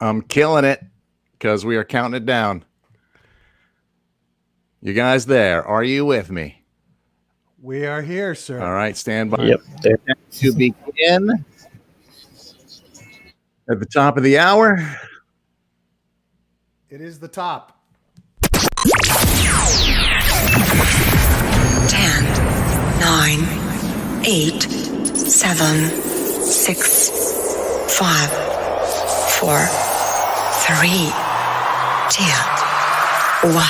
I'm killing it because we are counting it down. You guys there? Are you with me? We are here, sir. All right, stand by. Yep. To begin at the top of the hour. It is the top. 10, 9, 8, 7, 6, 5, 4, 3, 2, 1.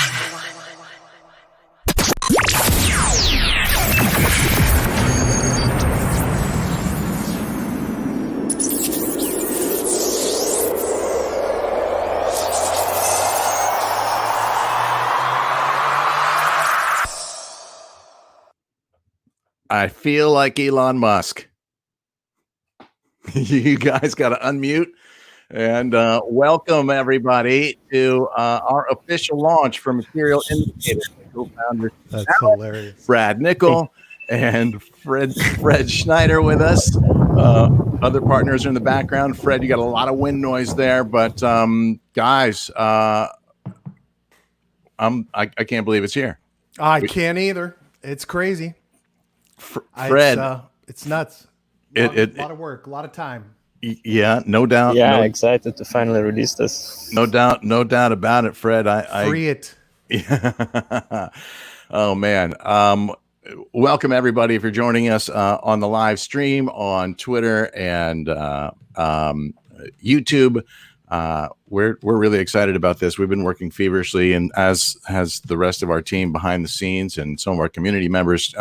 I feel like Elon Musk. You guys got to unmute and welcome everybody to our official launch for Material Indicators. Co-founders That's hilarious. Brad Nickel and Fred Schneider with us. Other partners are in the background. Fred, you got a lot of wind noise there, but guys, I can't believe it's here. I can't either. It's crazy. Fred, it's nuts. A lot of work, a lot of time. Yeah, no doubt. Yeah, excited to finally release this. No doubt about it, Fred. Free it. Yeah. Oh man. Welcome everybody for joining us on the live stream on Twitter and YouTube. We're really excited about this. We've been working feverishly, and as has the rest of our team behind the scenes and some of our community members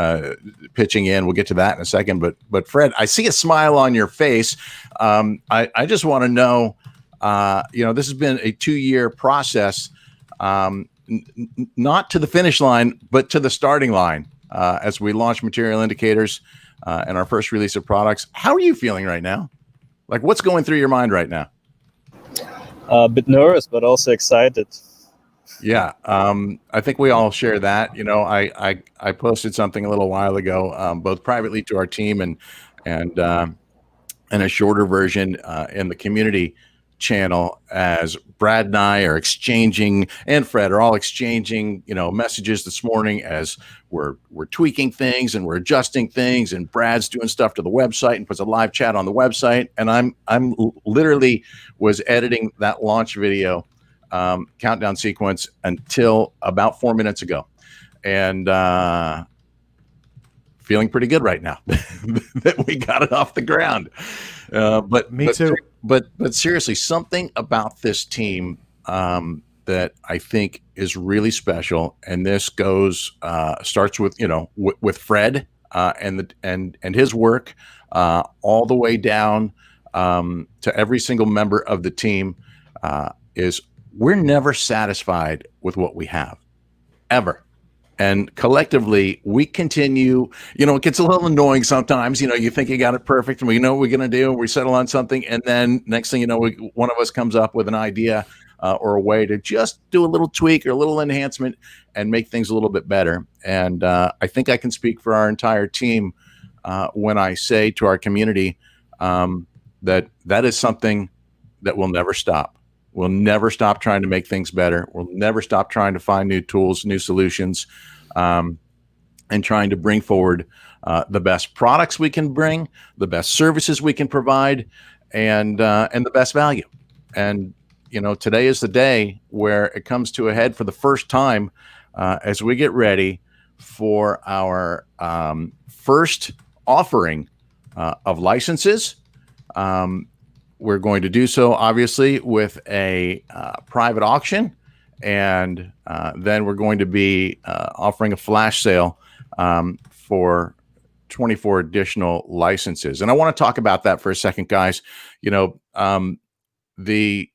pitching in. We'll get to that in a second. But Fred, I see a smile on your face. I just want to know, this has been a 2-year process, not to the finish line, but to the starting line as we launch Material Indicators and our first release of products. How are you feeling right now? Like, what's going through your mind right now? A bit nervous, but also excited. Yeah, I think we all share that. I posted something a little while ago, both privately to our team and a shorter version in the community channel, as Brad and I are exchanging, and Fred are all exchanging, messages this morning as we're tweaking things and we're adjusting things, and Brad's doing stuff to the website and puts a live chat on the website, and I'm literally was editing that launch video countdown sequence until about 4 minutes ago, and feeling pretty good right now that we got it off the ground. But me too. But seriously, something about this team that I think is really special, and this starts with with Fred and his work all the way down to every single member of the team. Is we're never satisfied with what we have, ever. And collectively, we continue, it gets a little annoying sometimes. You think you got it perfect and we know what we're going to do, and we settle on something. And then next thing you know, one of us comes up with an idea or a way to just do a little tweak or a little enhancement and make things a little bit better. And I think I can speak for our entire team when I say to our community that is something that will never stop. We'll never stop trying to make things better. We'll never stop trying to find new tools, new solutions, and trying to bring forward the best products we can bring, the best services we can provide, and the best value. And today is the day where it comes to a head for the first time as we get ready for our first offering of licenses. We're going to do so, obviously, with a private auction, and then we're going to be offering a flash sale for 24 additional licenses. And I want to talk about that for a second, guys. The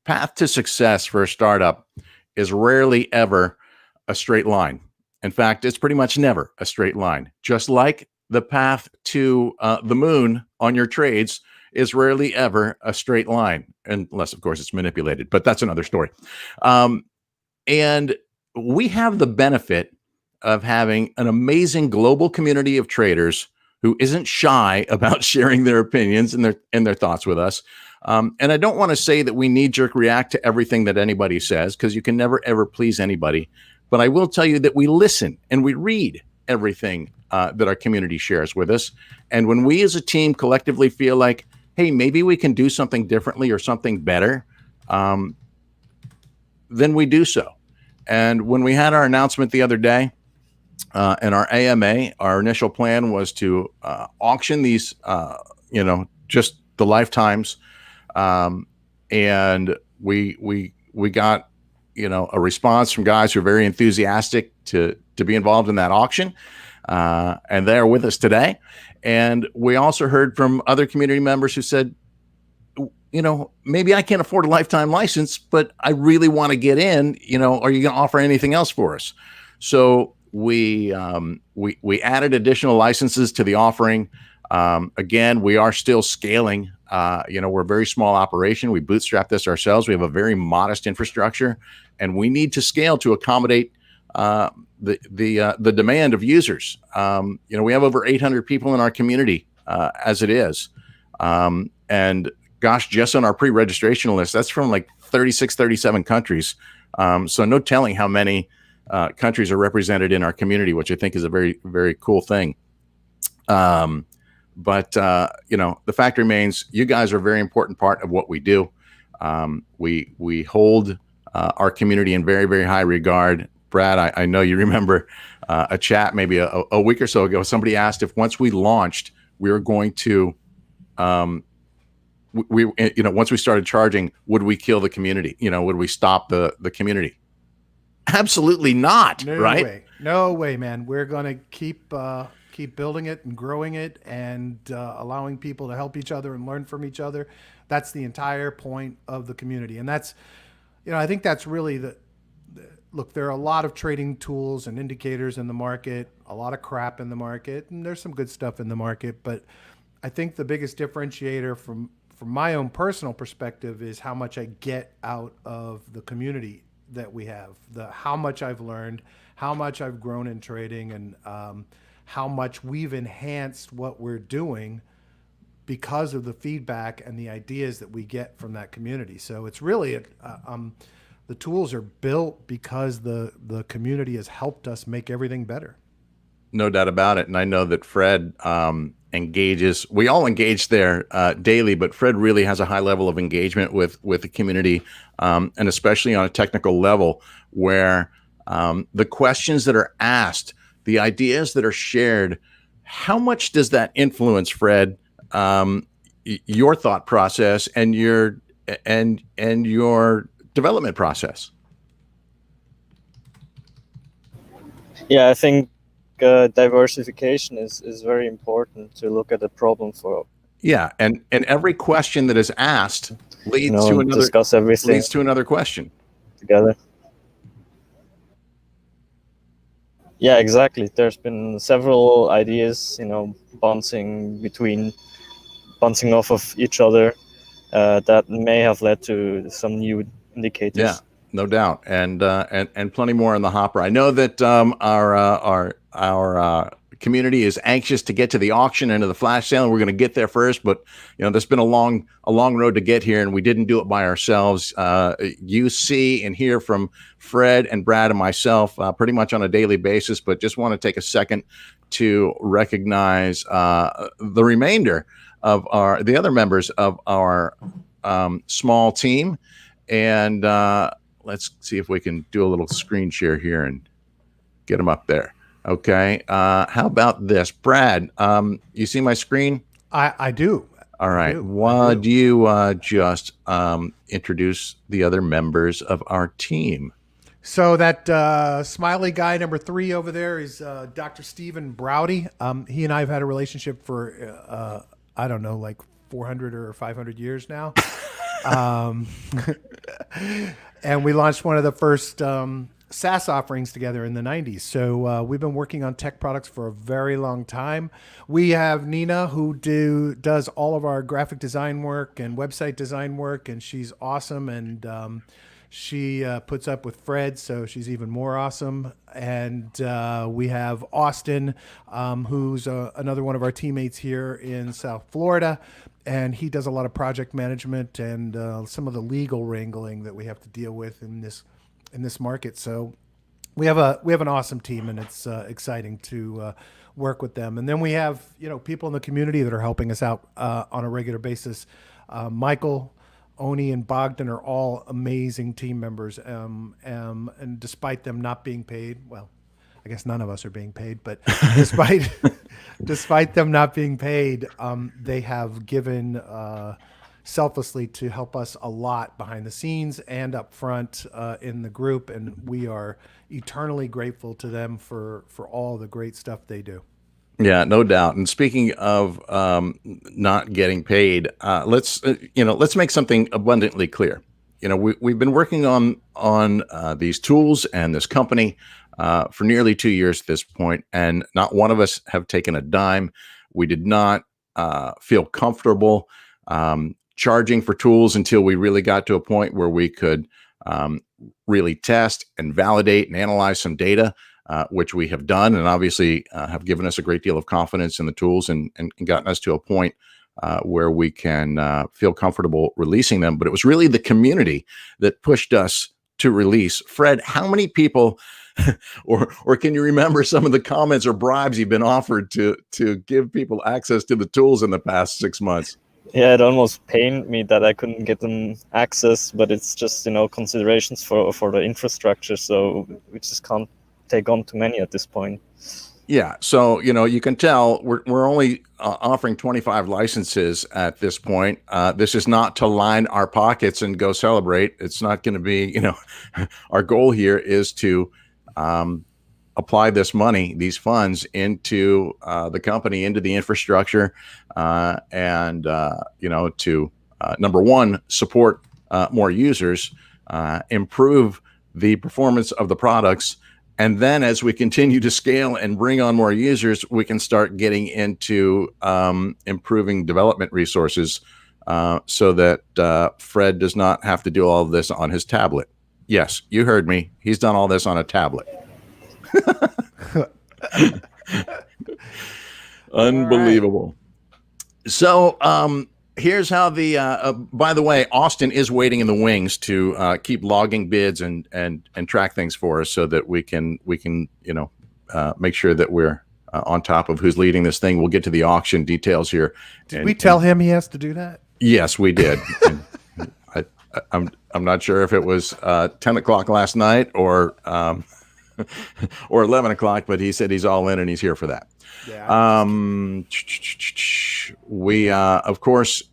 path to success for a startup is rarely ever a straight line. In fact, it's pretty much never a straight line. Just like the path to the moon on your trades is rarely ever a straight line, unless, of course, it's manipulated. But that's another story. And we have the benefit of having an amazing global community of traders who isn't shy about sharing their opinions and their thoughts with us. And I don't want to say that we knee jerk react to everything that anybody says, because you can never, ever please anybody. But I will tell you that we listen and we read everything that our community shares with us. And when we as a team collectively feel like, hey, maybe we can do something differently or something better, then we do so. And when we had our announcement the other day, and our AMA, our initial plan was to auction these, just the lifetimes, and we got, a response from guys who are very enthusiastic to be involved in that auction, and they're with us today. And we also heard from other community members who said, maybe I can't afford a lifetime license, but I really want to get in. Are you going to offer anything else for us? So we added additional licenses to the offering. Again, we are still scaling. We're a very small operation. We bootstrap this ourselves. We have a very modest infrastructure, and we need to scale to accommodate the demand of users. We have over 800 people in our community as it is, and gosh, just on our pre-registration list, that's from like 36, 37 countries. So no telling how many countries are represented in our community, which I think is a very, very cool thing. But the fact remains, you guys are a very important part of what we do. We hold our community in very, very high regard. Brad, I know you remember a chat maybe a week or so ago. Somebody asked if once we launched, we were going to, once we started charging, would we kill the community? Would we stop the community? Absolutely not. No right? way. No way, man. We're going to keep building it and growing it and allowing people to help each other and learn from each other. That's the entire point of the community. And that's, I think that's really look, there are a lot of trading tools and indicators in the market, a lot of crap in the market, and there's some good stuff in the market. But I think the biggest differentiator from my own personal perspective is how much I get out of the community that we have, how much I've learned, how much I've grown in trading, and how much we've enhanced what we're doing because of the feedback and the ideas that we get from that community. So it's really, the tools are built because the community has helped us make everything better. No doubt about it. And I know that Fred engages, we all engage there daily, but Fred really has a high level of engagement with the community, and especially on a technical level where the questions that are asked, the ideas that are shared, how much does that influence, Fred, your thought process and your development process? Yeah, I think diversification is very important to look at the problem for. Yeah, and every question that is asked leads to another, discuss everything leads to another question together. Yeah, exactly. There's been several ideas, bouncing off of each other, that may have led to some new indicators. Yeah, no doubt, and plenty more in the hopper. I know that our community is anxious to get to the auction and to the flash sale, and we're going to get there first. But there's been a long road to get here, and we didn't do it by ourselves. You see and hear from Fred and Brad and myself pretty much on a daily basis. But just want to take a second to recognize the remainder of the other members of our small team, and let's see if we can do a little screen share here and get them up there. Okay. How about this, Brad? You see my screen? I do. All right. Would you just introduce the other members of our team? So that smiley guy number 3 over there is Dr. Stephen Browdy. He and I have had a relationship for I don't know, like 400 or 500 years now. And we launched one of the first SaaS offerings together in the 90s. So we've been working on tech products for a very long time. We have Nina, who does all of our graphic design work and website design work, and she's awesome. And she puts up with Fred, so she's even more awesome. And we have Austin, who's another one of our teammates here in South Florida. and he does a lot of project management and some of the legal wrangling that we have to deal with in this market. So we have an awesome team, and it's exciting to work with them. And then we have people in the community that are helping us out on a regular basis. Michael, Oni, and Bogdan are all amazing team members, and despite them not being paid, well, I guess none of us are being paid, but despite them not being paid, they have given selflessly to help us a lot behind the scenes and up front in the group, and we are eternally grateful to them for all the great stuff they do. Yeah, no doubt. And speaking of not getting paid, let's make something abundantly clear. We've been working on these tools and this company for nearly 2 years at this point, and not one of us have taken a dime. We did not feel comfortable charging for tools until we really got to a point where we could really test and validate and analyze some data, which we have done, and obviously have given us a great deal of confidence in the tools and gotten us to a point where we can feel comfortable releasing them. But it was really the community that pushed us to release. Fred, how many people or can you remember some of the comments or bribes you've been offered to give people access to the tools in the past 6 months? Yeah, it almost pained me that I couldn't get them access, but it's just considerations for the infrastructure, so we just can't take on too many at this point. Yeah, so you can tell we're only offering 25 licenses at this point. This is not to line our pockets and go celebrate. It's not going to be, our goal here is to apply this money, these funds, into the company, into the infrastructure, and to number one, support more users, improve the performance of the products. And then as we continue to scale and bring on more users, we can start getting into improving development resources so that Fred does not have to do all of this on his tablet. Yes, you heard me. He's done all this on a tablet. Unbelievable. Right. So here's how by the way, Austin is waiting in the wings to keep logging bids and track things for us so that we can make sure that we're on top of who's leading this thing. We'll get to the auction details here. Did we tell him he has to do that? Yes, we did. I'm not sure if it was 10 o'clock last night or 11 o'clock, but he said he's all in and he's here for that. Yeah. We, of course,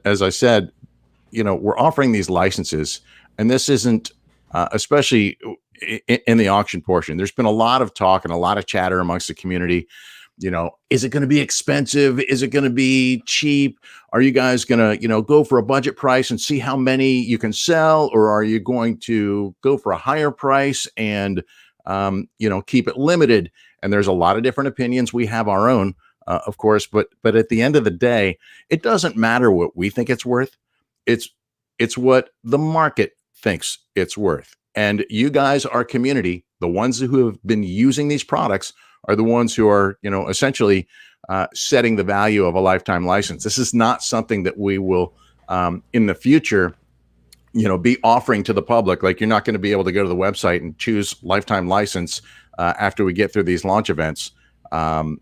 as I said, we're offering these licenses, and this isn't, especially in the auction portion, there's been a lot of talk and a lot of chatter amongst the community. Is it going to be expensive? Is it going to be cheap? Are you guys going to, go for a budget price and see how many you can sell? Or are you going to go for a higher price and, keep it limited? And there's a lot of different opinions. We have our own, of course, but at the end of the day, it doesn't matter what we think it's worth. It's what the market thinks it's worth. And you guys, our community, the ones who have been using these products, are the ones who are, essentially setting the value of a lifetime license. This is not something that we will, in the future, be offering to the public. Like, you're not going to be able to go to the website and choose lifetime license after we get through these launch events and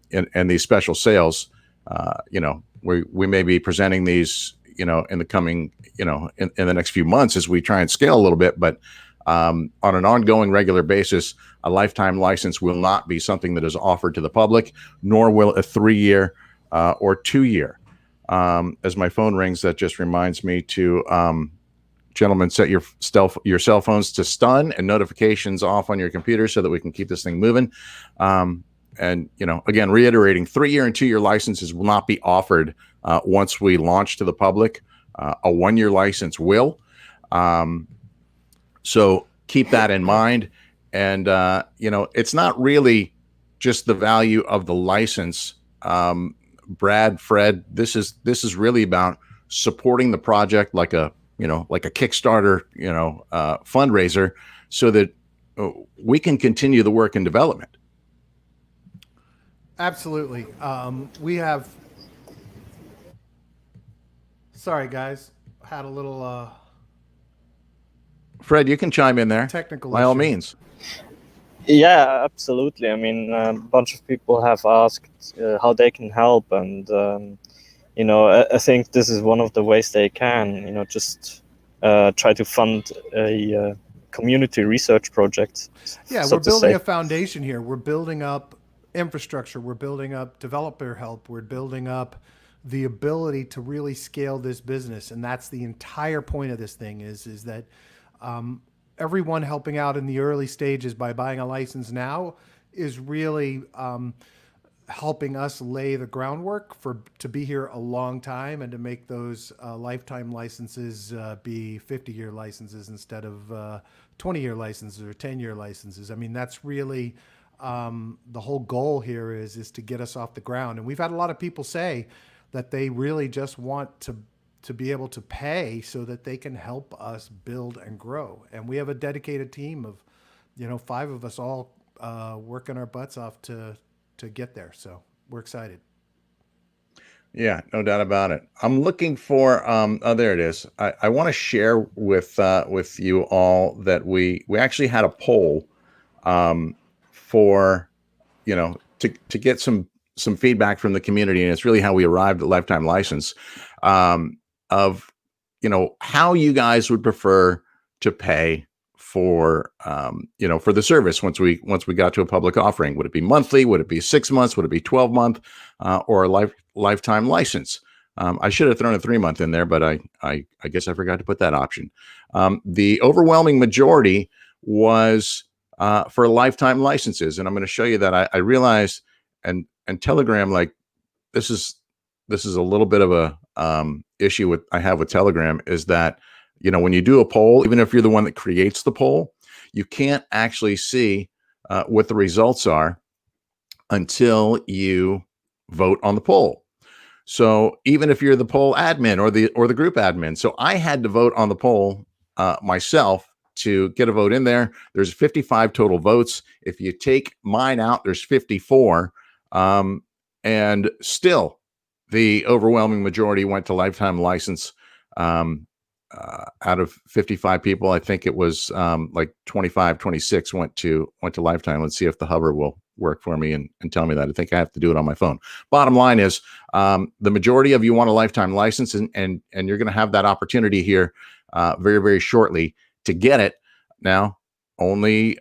these special sales. We may be presenting these, in the coming, in the next few months as we try and scale a little bit, but on an ongoing regular basis, a lifetime license will not be something that is offered to the public, nor will a 3-year or 2-year. As my phone rings, that just reminds me to, gentlemen, set your cell phones to stun and notifications off on your computer so that we can keep this thing moving. And, again, reiterating, 3-year and 2-year licenses will not be offered once we launch to the public. A 1-year license will. So keep that in mind. And, it's not really just the value of the license. Brad, Fred, this is really about supporting the project like a Kickstarter, fundraiser, so that we can continue the work and development. Absolutely. We have Sorry, guys. Had a little Fred, you can chime in there technical by all issue. means. Yeah, absolutely. I mean, a bunch of people have asked how they can help, and I think this is one of the ways they can. Just try to fund a community research project. Yeah, so we're to building say. a foundation here. We're building up infrastructure. We're building up developer help. We're building up the ability to really scale this business, and that's the entire point of this thing. Is that everyone helping out in the early stages by buying a license now is really helping us lay the groundwork to be here a long time and to make those lifetime licenses be 50-year licenses instead of 20-year licenses or 10-year licenses. I mean, that's really the whole goal here is to get us off the ground. And we've had a lot of people say that they really just want to be able to pay so that they can help us build and grow. And we have a dedicated team of 5 of us all working our butts off to get there. So we're excited. Yeah, no doubt about it. I'm looking for oh, there it is. I want to share with you all that we actually had a poll for to get some feedback from the community, and it's really how we arrived at lifetime license, of how you guys would prefer to pay for for the service once we got to a public offering. Would it be monthly? Would it be 6 months? Would it be 12 month or a lifetime license? I should have thrown a 3 month in there, but I guess I forgot to put that option. The overwhelming majority was for lifetime licenses, and I'm going to show you that. I realized and Telegram, like this is a little bit of a issue I have with Telegram, is that when you do a poll, even if you're the one that creates the poll, you can't actually see what the results are until you vote on the poll. So even if you're the poll admin or the group admin, so I had to vote on the poll myself to get a vote in there. There's 55 total votes. If you take mine out, there's 54, and still the overwhelming majority went to lifetime license. Out of 55 people, I think it was like 25, 26 went to lifetime. Let's see if the hover will work for me and tell me that. I think I have to do it on my phone. Bottom line is the majority of you want a lifetime license, and you're going to have that opportunity here very, very shortly to get it. Now, only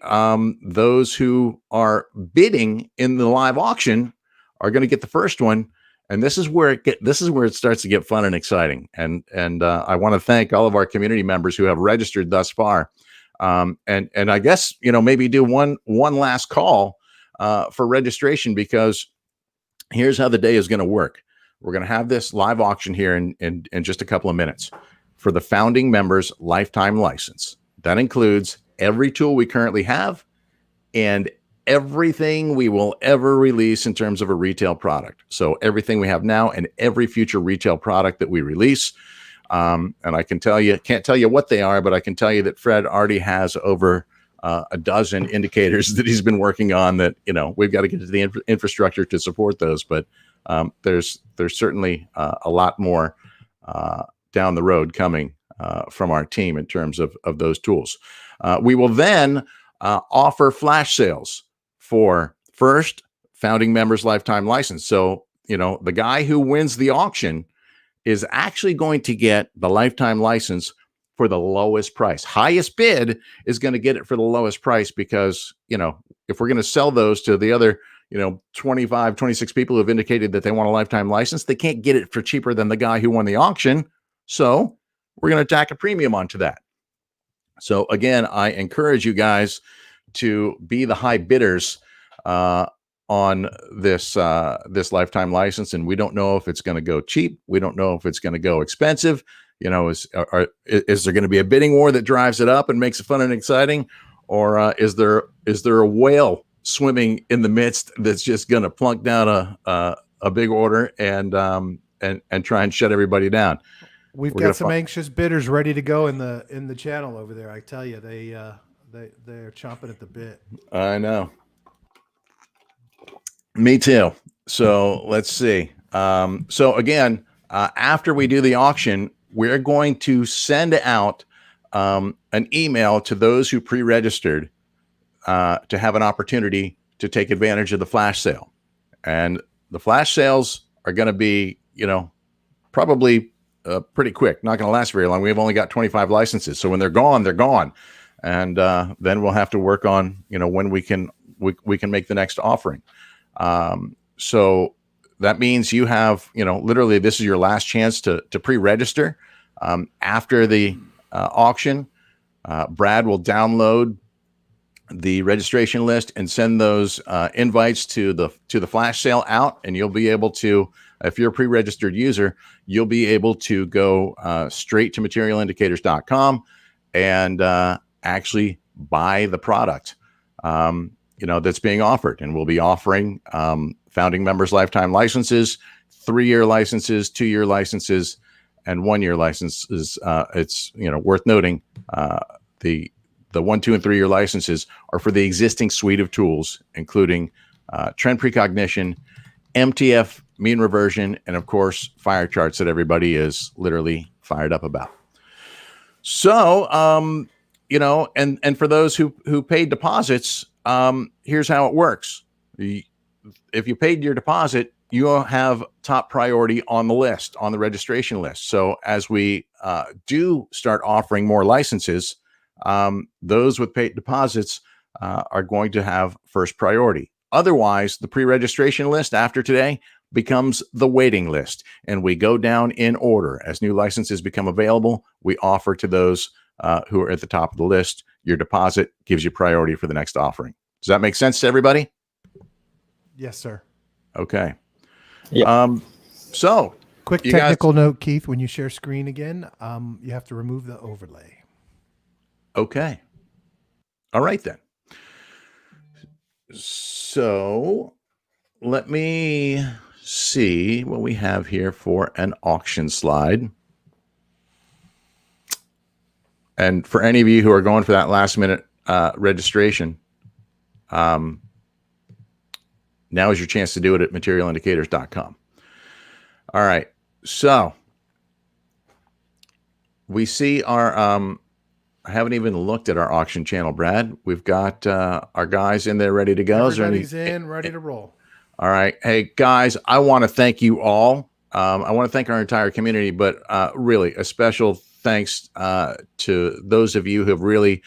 those who are bidding in the live auction are going to get the first one. And this is where it starts to get fun and exciting. And I want to thank all of our community members who have registered thus far. And I guess maybe do one last call for registration, because here's how the day is going to work. We're going to have this live auction here in just a couple of minutes for the founding members lifetime license. That includes every tool we currently have and everything we will ever release in terms of a retail product. So everything we have now and every future retail product that we release. And I can't tell you what they are, but I can tell you that Fred already has over a dozen indicators that he's been working on that, we've got to get to the infrastructure to support those. But there's certainly a lot more down the road coming from our team in terms of those tools. We will then offer flash sales for first founding members lifetime license. So, the guy who wins the auction is actually going to get the lifetime license for the lowest price. Highest bid is going to get it for the lowest price, because, if we're going to sell those to the other, 25, 26 people who have indicated that they want a lifetime license, they can't get it for cheaper than the guy who won the auction. So we're going to tack a premium onto that. So again, I encourage you guys to be the high bidders on this lifetime license. And we don't know if it's going to go cheap. We don't know if it's going to go expensive. Is there going to be a bidding war that drives it up and makes it fun and exciting, or is there a whale swimming in the midst that's just going to plunk down a big order and try and shut everybody down? We've got some anxious bidders ready to go in the channel over there. I tell you, they're chomping at the bit. I know. Me too. So let's see. So again, after we do the auction, we're going to send out an email to those who pre-registered to have an opportunity to take advantage of the flash sale. And the flash sales are going to be, probably pretty quick. Not going to last very long. We've only got 25 licenses. So when they're gone, they're gone. And then we'll have to work on, when we can make the next offering. So that means you have, literally this is your last chance to pre-register. After the auction, Brad will download the registration list and send those invites to the flash sale out, and you'll be able to, if you're a pre-registered user, you'll be able to go straight to materialindicators.com and actually buy the product that's being offered. And we'll be offering founding members lifetime licenses, 3-year licenses, 2-year licenses, and 1-year licenses. It's worth noting the 1, 2, and 3-year licenses are for the existing suite of tools, including trend precognition, MTF mean reversion, and of course fire charts that everybody is literally fired up about. So and for those who paid deposits, here's how it works. If you paid your deposit, you will have top priority on the list, on the registration list. So as we do start offering more licenses, those with paid deposits are going to have first priority. Otherwise, the pre-registration list after today becomes the waiting list, and we go down in order. As new licenses become available, we offer to those who are at the top of the list. Your deposit gives you priority for the next offering. Does that make sense to everybody? Yes, sir. Okay. Yeah. So quick technical note, Keith, when you share screen again, you have to remove the overlay. Okay. All right, then. So let me see what we have here for an auction slide. And for any of you who are going for that last minute registration, now is your chance to do it at materialindicators.com. All right. So we see our, I haven't even looked at our auction channel, Brad. We've got our guys in there ready to go. Everybody's in, ready to roll. All right. Hey, guys, I want to thank you all. I want to thank our entire community, but really a special thanks to those of you who have really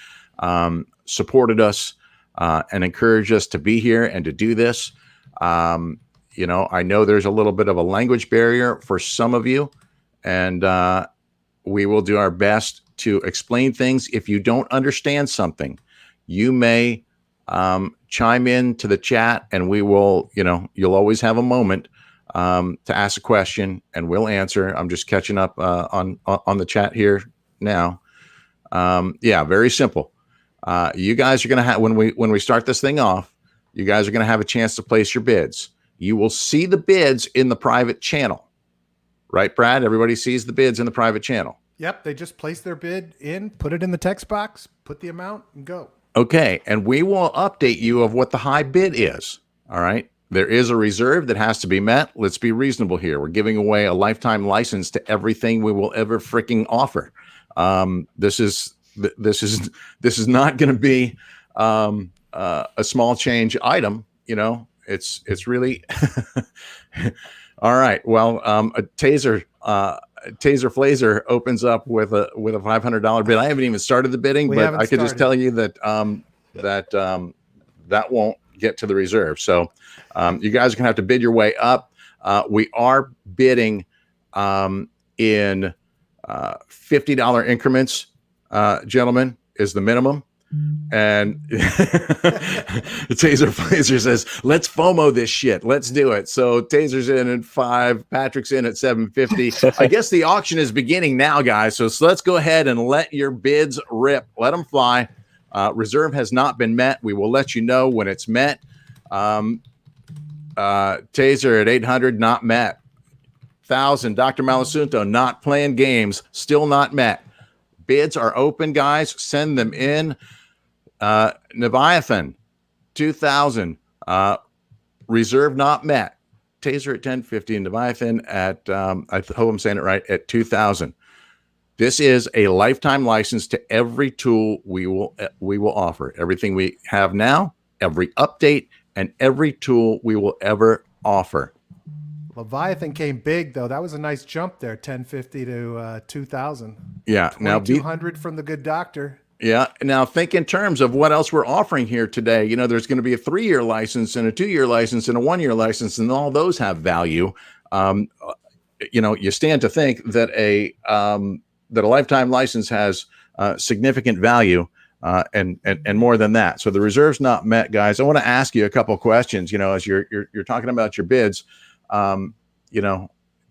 supported us and encouraged us to be here and to do this. I know there's a little bit of a language barrier for some of you, and we will do our best to explain things. If you don't understand something, you may chime in to the chat, and we will, you'll always have a moment to ask a question, and we'll answer. I'm just catching up on the chat here now. Yeah, very simple. You guys are going to have, when we start this thing off, you guys are going to have a chance to place your bids. You will see the bids in the private channel, right, Brad? Everybody sees the bids in the private channel. Yep, they just place their bid in, put it in the text box, put the amount, and go. Okay, and we will update you of what the high bid is. All right, there is a reserve that has to be met. Let's be reasonable here. We're giving away a lifetime license to everything we will ever freaking offer. This is not going to be a small change item. It's really all right. Well, a Taser Flazer opens up with a $500 bid. I haven't even started the bidding, but I could just tell you that that won't get to the reserve. So you guys are gonna have to bid your way up. We are bidding in $50 increments, gentlemen, is the minimum. And Taser Flazer says, let's FOMO this shit. Let's do it. So Taser's in at 5, Patrick's in at 750. I guess the auction is beginning now, guys. So let's go ahead and let your bids rip. Let them fly. Reserve has not been met. We will let you know when it's met. Taser at 800, not met. 1,000, Dr. Malasunto, not playing games, still not met. Bids are open, guys. Send them in. Leviathan, 2,000. Reserve not met. Taser at 1050, and Leviathan at I hope I'm saying it right, at 2000. This is a lifetime license to every tool we will offer. Everything we have now, every update, and every tool we will ever offer. Leviathan came big though. That was a nice jump there, 1050 to 2000. Yeah. Now 2200 from the good doctor. Yeah. Now think in terms of what else we're offering here today. You know, there's going to be a 3-year license and a 2-year license and a 1-year license, and all those have value. You know, you stand to think that a lifetime license has significant value, and more than that. So the reserve's not met, guys. I want to ask you a couple of questions. You know, as you're talking about your bids, you know,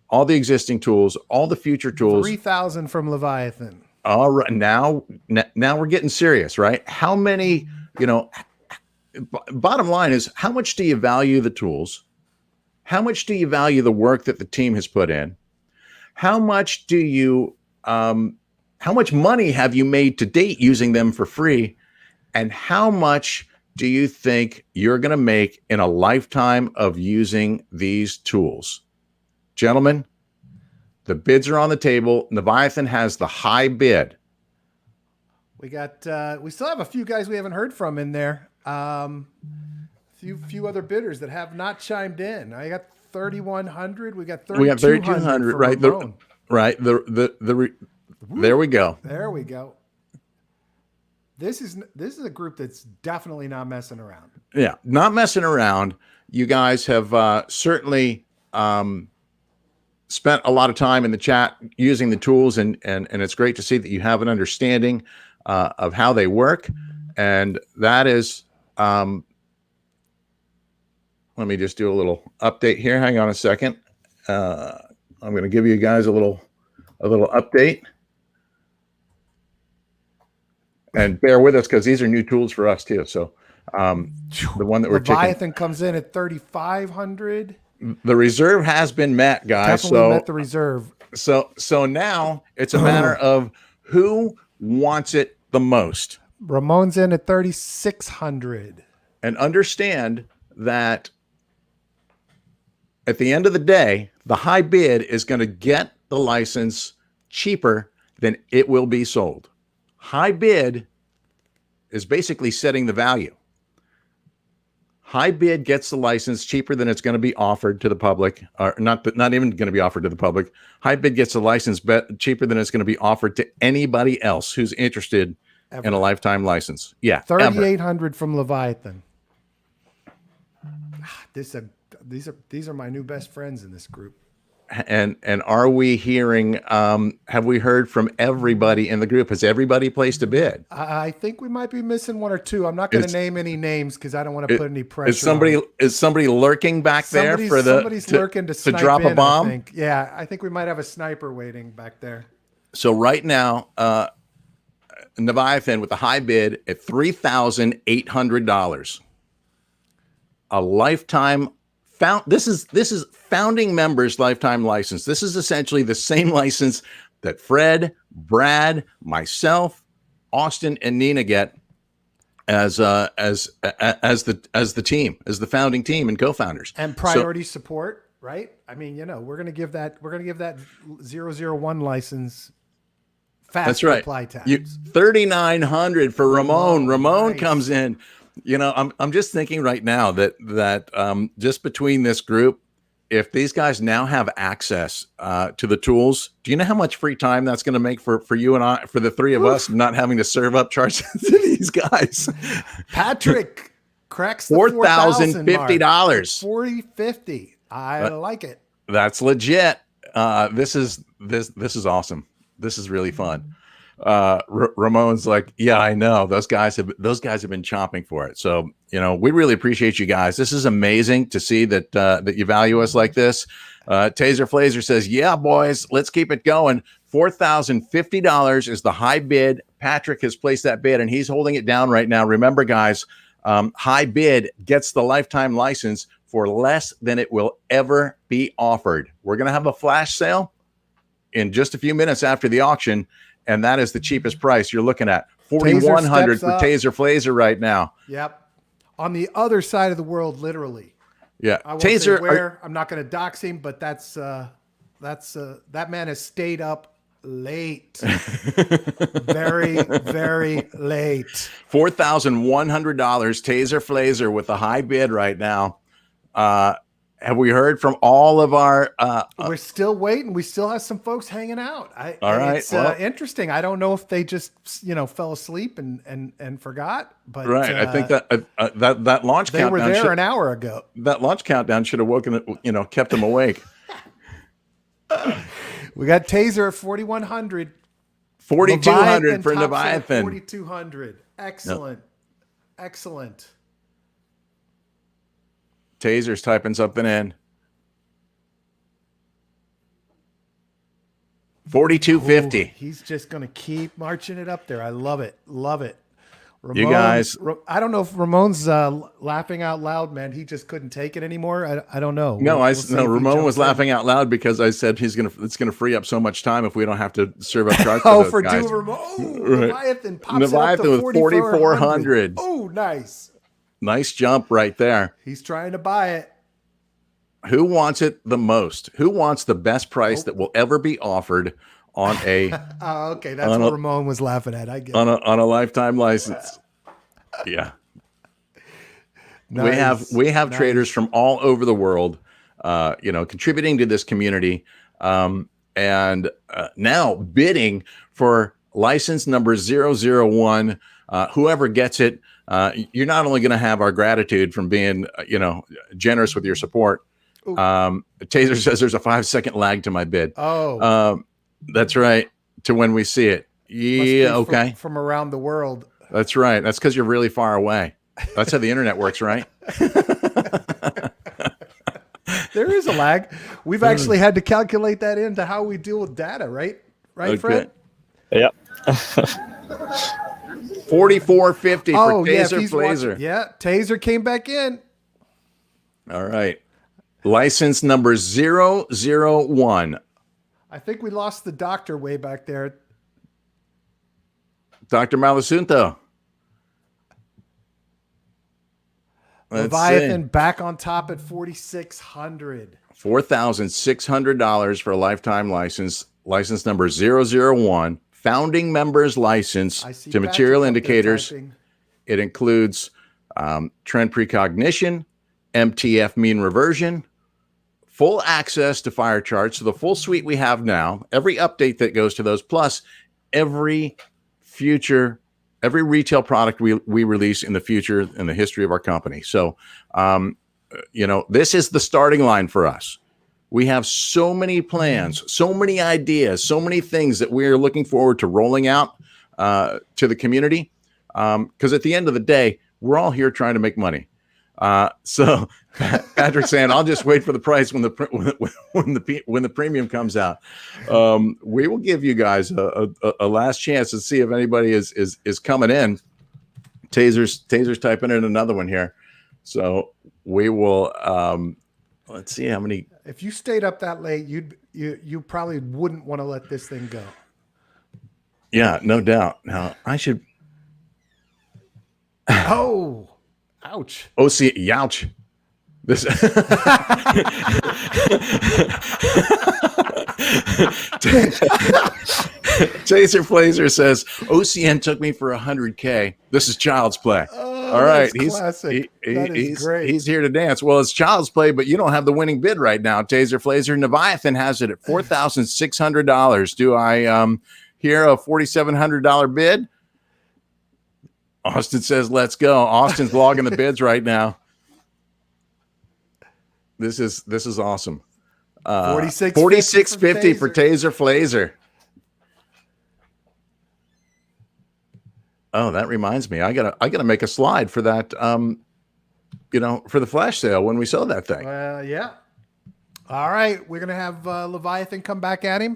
all the existing tools, all the future tools. 3000 from Leviathan. All right, now we're getting serious, right? How many? You know, bottom line is, how much do you value the tools? How much do you value the work that the team has put in? How much do you how much money have you made to date using them for free? And how much do you think you're going to make in a lifetime of using these tools? Gentlemen, the bids are on the table. Leviathan has the high bid. We got we still have a few guys we haven't heard from in there. Few other bidders that have not chimed in. I got 3100. We got 3200. We got 3200, right? There we go. There we go. This is a group that's definitely not messing around. Yeah, not messing around. You guys have certainly spent a lot of time in the chat using the tools, and it's great to see that you have an understanding of how they work. And that is, let me just do a little update here. Hang on a second. I'm going to give you guys a little update. And bear with us, because these are new tools for us too. So the one that we're Leviathan comes in at 3,500. The reserve has been met, guys. Definitely met the reserve. So now it's a matter of who wants it the most. Ramon's in at 3,600. And understand that at the end of the day, the high bid is going to get the license cheaper than it will be sold. High bid is basically setting the value. High bid gets the license cheaper than it's going to be offered to the public, or not even going to be offered to the public. High bid gets the license cheaper than it's going to be offered to anybody else who's interested in a lifetime license. Yeah, 3,800 from Leviathan. These are my new best friends in this group. And are we hearing? Have we heard from everybody in the group? Has everybody placed a bid? I think we might be missing one or two. I'm not going to name any names because I don't want to put any pressure. Is somebody lurking back there for somebody's lurking to drop a bomb? I think. Yeah, I think we might have a sniper waiting back there. So right now, Leviathan with the high bid at $3,800, a lifetime. This is founding members lifetime license. This is essentially the same license that Fred, Brad, myself, Austin, and Nina get as the team, as the founding team and co-founders. And priority support, right? I mean, we're gonna give that 001 license fast. That's right. Reply times. 3,900 for Ramon. Ramon nice. Comes in. I'm just thinking right now that just between this group, if these guys now have access to the tools, do you know how much free time that's going to make for you and I, for the three of us, not having to serve up charges to these guys? Patrick cracks the $4,050. 4,050. I like it. That's legit. This is awesome. This is really fun. Ramon's like, yeah, I know those guys have been chomping for it. So, we really appreciate you guys. This is amazing to see that you value us like this. Taser Flazer says, yeah, boys, let's keep it going. $4,050 is the high bid. Patrick has placed that bid and he's holding it down right now. Remember, guys, high bid gets the lifetime license for less than it will ever be offered. We're going to have a flash sale in just a few minutes after the auction. And that is the cheapest price you're looking at. $4,100 for Taser Flazer right now. Yep. On the other side of the world, literally. Yeah. I won't Taser. say where. I'm not going to dox him, but that man has stayed up late, very, very late. $4,100 Taser Flazer with a high bid right now. Have we heard from all of our? We're still waiting. We still have some folks hanging out. All right, It's well- interesting. I don't know if they just fell asleep and forgot, but Right. I think that launch they countdown. were there an hour ago. That launch countdown should have woken, kept them awake. We got Taser at 4,100. 4,200 for tops at Leviathan. 4,200. Excellent. Excellent. Taser's typing something in. 4,250. He's just going to keep marching it up there. I love it. Love it. You guys- I don't know if Ramon's laughing out loud, man. He just couldn't take it anymore. I don't know. No, We'll see if he Ramon was jumps in. laughing out loud because I said it's gonna free up so much time if we don't have to serve up charts. Oh, for for those guys. doing Ramon. Right. Leviathan pops Leviathan it up with to 4,400. Oh, nice. Nice jump right there. He's trying to buy it. Who wants it the most? Who wants the best price that will ever be offered on a Oh, okay. That's On what a- Ramon was laughing at. I get it. on a lifetime license? Yeah. Nice. We have Nice. traders from all over the world, contributing to this community, and now bidding for license number 001. Whoever gets it, you're not only going to have our gratitude from being, generous with your support. Taser says there's a 5-second lag to my bid. Oh, That's right. To when we see it. must be Yeah. Okay. From around the world. That's right. That's because you're really far away. That's how the internet works, right? There is a lag. We've actually had to calculate that into how we deal with data, right? Right, Okay. Fred? Yeah. 4450 for Oh, yeah. if Taser he's Blazer. watching- yeah. Taser came back in. All right. License number 001. I think we lost the doctor way back there. Dr. Malasunto. Let's Leviathan see. back on top at 4,600. $4,600 for a lifetime license. License number 001. Founding members license I see to material Patrick up there indicators. typing. It includes trend precognition, MTF mean reversion, full access to fire charts. So the full suite we have now, every update that goes to those, plus every retail product we release in the future in the history of our company. So, this is the starting line for us. We have so many plans, so many ideas, so many things that we are looking forward to rolling out to the community. Because at the end of the day, we're all here trying to make money. So Patrick's saying, "I'll just wait for the price when the premium comes out." We will give you guys a last chance to see if anybody is coming in. Taser's typing in another one here, so we will. Let's see how many. If you stayed up that late, you probably wouldn't want to let this thing go. Yeah, no doubt. Now I should. Oh, ouch. OC, youch. This Taser Blazer says OCN took me for 100K. This is child's play. All right, that's classic. That is great. He's here to dance. Well, it's child's play, but you don't have the winning bid right now. Taser Blazer Leviathan has it at $4,600. Do I hear a $4,700 bid? Austin says, "Let's go." Austin's logging the bids right now. This is awesome. 4650 for Taser Blazer. Oh, that reminds me. I gotta make a slide for that. For the flash sale when we sell that thing. Yeah. All right, we're gonna have Leviathan come back at him.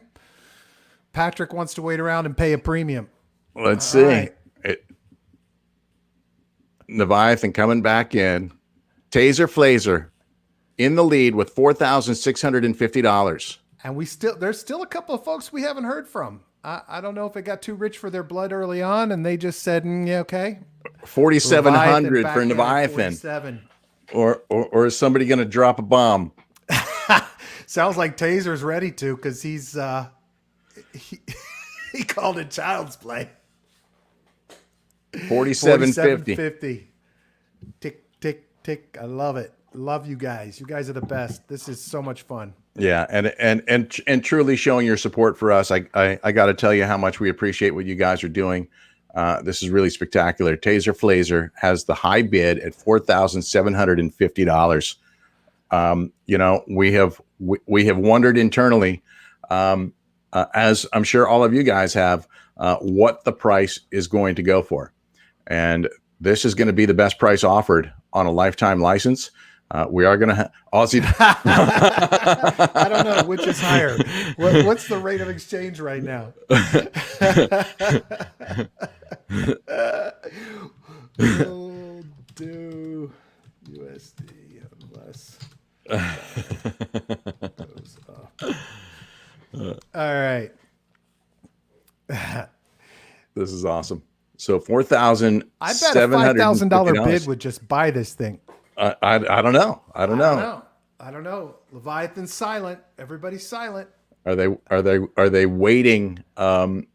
Patrick wants to wait around and pay a premium. Let's see. right. Leviathan coming back in. Taser Blazer in the lead with $4,650. And there's still a couple of folks we haven't heard from. I don't know if it got too rich for their blood early on, and they just said, yeah, okay. 4,700 back for in at Leviathan. 47. Or is somebody going to drop a bomb? Sounds like Taser's ready to, because he he called it child's play. 4750. 4750. Tick, tick, tick. I love it. Love you guys. You guys are the best. This is so much fun. Yeah, and truly showing your support for us. I got to tell you how much we appreciate what you guys are doing. This is really spectacular. Taser Flazer has the high bid at $4,750. You know, we have wondered internally, as I'm sure all of you guys have, what the price is going to go for, and this is going to be the best price offered on a lifetime license. We are going to Aussie. I don't know which is higher. What's the rate of exchange right now? We'll do USD unless goes up. All right. This is awesome. So $4,750. I bet a $5,000 bid would just buy this thing. I don't know. I don't know. I don't know. Leviathan's silent. Everybody's silent. Are they waiting? You